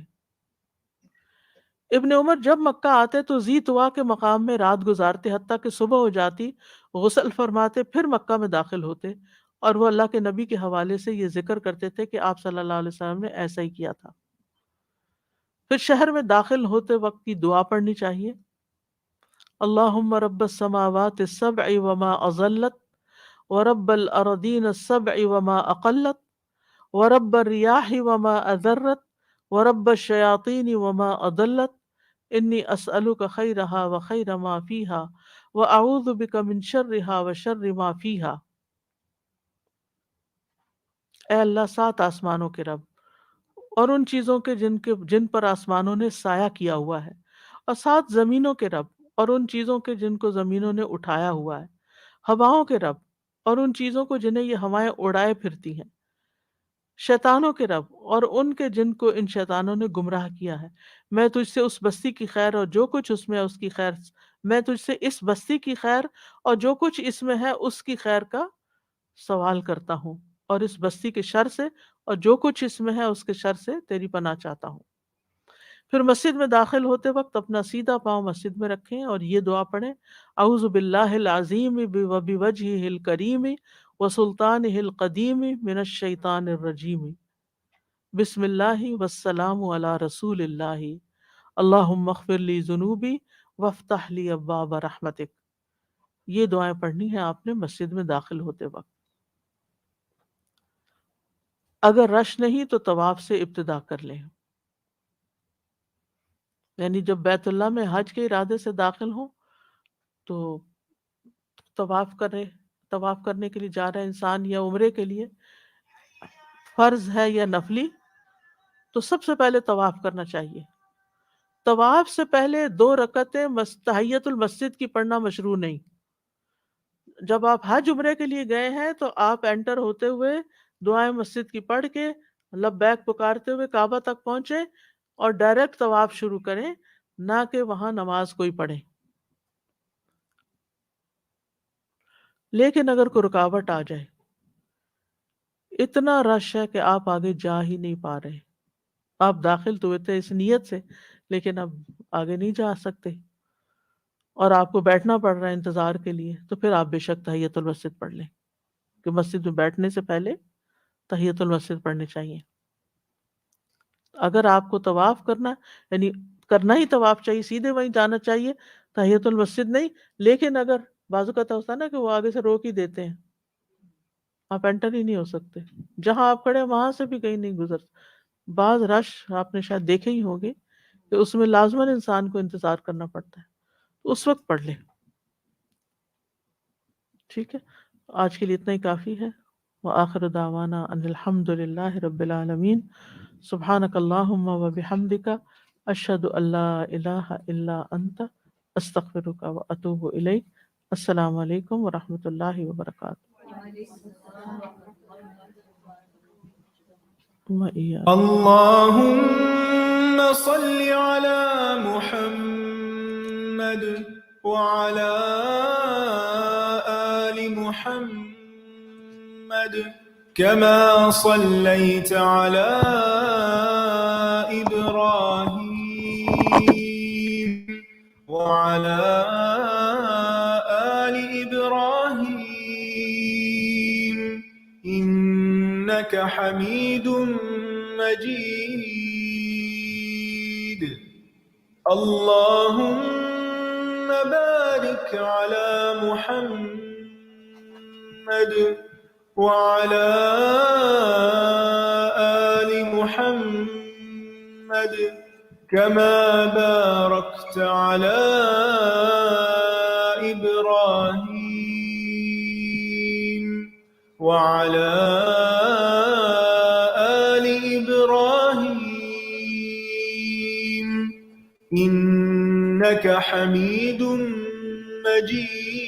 ابن عمر جب مکہ آتے تو ذی طوا کے مقام میں رات گزارتے، حتیٰ کہ صبح ہو جاتی، غسل فرماتے، پھر مکہ میں داخل ہوتے، اور وہ اللہ کے نبی کے حوالے سے یہ ذکر کرتے تھے کہ آپ صلی اللہ علیہ وسلم نے ایسا ہی کیا تھا. پھر شہر میں داخل ہوتے وقت کی دعا پڑھنی چاہیے. اللہم رب السماوات السبع وما اضلت ورب الارضین السبع وما اقلت ورب الریاح وما اذرت ورب الشیاطین وما اضلت انی اسألک خیرہا وخیر ما فیہا واعوذ بک من شرہا وشر ما فیہا. اے اللہ 7 آسمانوں کے رب اور ان چیزوں کے جن پر آسمانوں نے سایہ کیا ہوا ہے، اور 7 زمینوں کے رب اور ان چیزوں کے جن کو زمینوں نے اٹھایا ہوا ہے، ہواؤں کے رب اور ان چیزوں کو جنہیں یہ ہوائیں اڑائے پھرتی ہیں، شیطانوں کے رب اور ان کے جن کو ان شیطانوں نے گمراہ کیا ہے. میں تجھ سے اس بستی کی خیر اور جو کچھ اس میں ہے اس کی خیر، میں تجھ سے اس بستی کی خیر اور جو کچھ اس میں ہے اس کی خیر کا سوال کرتا ہوں، اور اس بستی کے شر سے اور جو کچھ اس میں ہے اس کے شر سے تیری پناہ چاہتا ہوں. پھر مسجد میں داخل ہوتے وقت اپنا سیدھا پاؤں مسجد میں رکھیں اور یہ دعا پڑھیں: اعوذ باللہ العظیم وبوجہہ الکریم وسلطانہ القدیم من الشیطان الرجیم. بسم اللہ والسلام علی رسول اللہ. اللہم اغفر لی ذنوبی وافتح لی ابواب رحمتک. یہ دعائیں پڑھنی ہیں آپ نے مسجد میں داخل ہوتے وقت. اگر رش نہیں تو طواف سے ابتدا کر لیں، یعنی جب بیت اللہ میں حج کے ارادے سے داخل ہوں تو طواف کرنے کے لیے جا رہا ہے انسان یا عمرے کے لیے، فرض ہے یا نفلی، تو سب سے پہلے طواف کرنا چاہیے. طواف سے پہلے 2 رکعتیں تحیۃ المسجد کی پڑھنا مشروع نہیں. جب آپ حج عمرے کے لیے گئے ہیں تو آپ انٹر ہوتے ہوئے دعائیں مسجد کی پڑھ کے لبیک پکارتے ہوئے کعبہ تک پہنچے اور ڈائریکٹ طواف شروع کریں، نہ کہ وہاں نماز کوئی پڑھے. لیکن اگر کوئی رکاوٹ آ جائے، اتنا رش ہے کہ آپ آگے جا ہی نہیں پا رہے، آپ داخل تو ہوئے تھے اس نیت سے لیکن اب آگے نہیں جا سکتے اور آپ کو بیٹھنا پڑ رہا ہے انتظار کے لیے، تو پھر آپ بے شک تحیۃ المسجد پڑھ لیں، کہ مسجد میں بیٹھنے سے پہلے تحیۃ المسجد پڑھنی چاہیے. اگر آپ کو طواف کرنا، یعنی کرنا ہی طواف چاہیے، سیدھے وہیں جانا چاہیے، تحیۃ المسجد نہیں. لیکن اگر بعض اوقات ہوتا ہے نا کہ وہ آگے سے روک ہی دیتے ہیں، آپ انٹر ہی نہیں ہو سکتے، جہاں آپ کھڑے وہاں سے بھی کہیں نہیں گزر. بعض رش آپ نے شاید دیکھے ہی ہوگے کہ اس میں لازماً انسان کو انتظار کرنا پڑتا ہے، اس وقت پڑھ لیں. ٹھیک ہے، آج کے لیے اتنا ہی کافی ہے. وآخر دعوانا ان الحمد للہ رب العالمین. سبحانک اللہم وبحمدک اشہد ان لا الہ الا انت استغفرک واتوب الیک. السلام علیکم ورحمۃ اللہ وبرکاتہ. اللهم صل على محمد وعلى آل محمد كما صليت على إبراهيم وعلى آل إبراهيم إنك حميد مجيد. اللهم بارك على محمد وعلى آل محمد كما باركت على إبراهيم وعلى آل إبراهيم إنك حميد مجيد.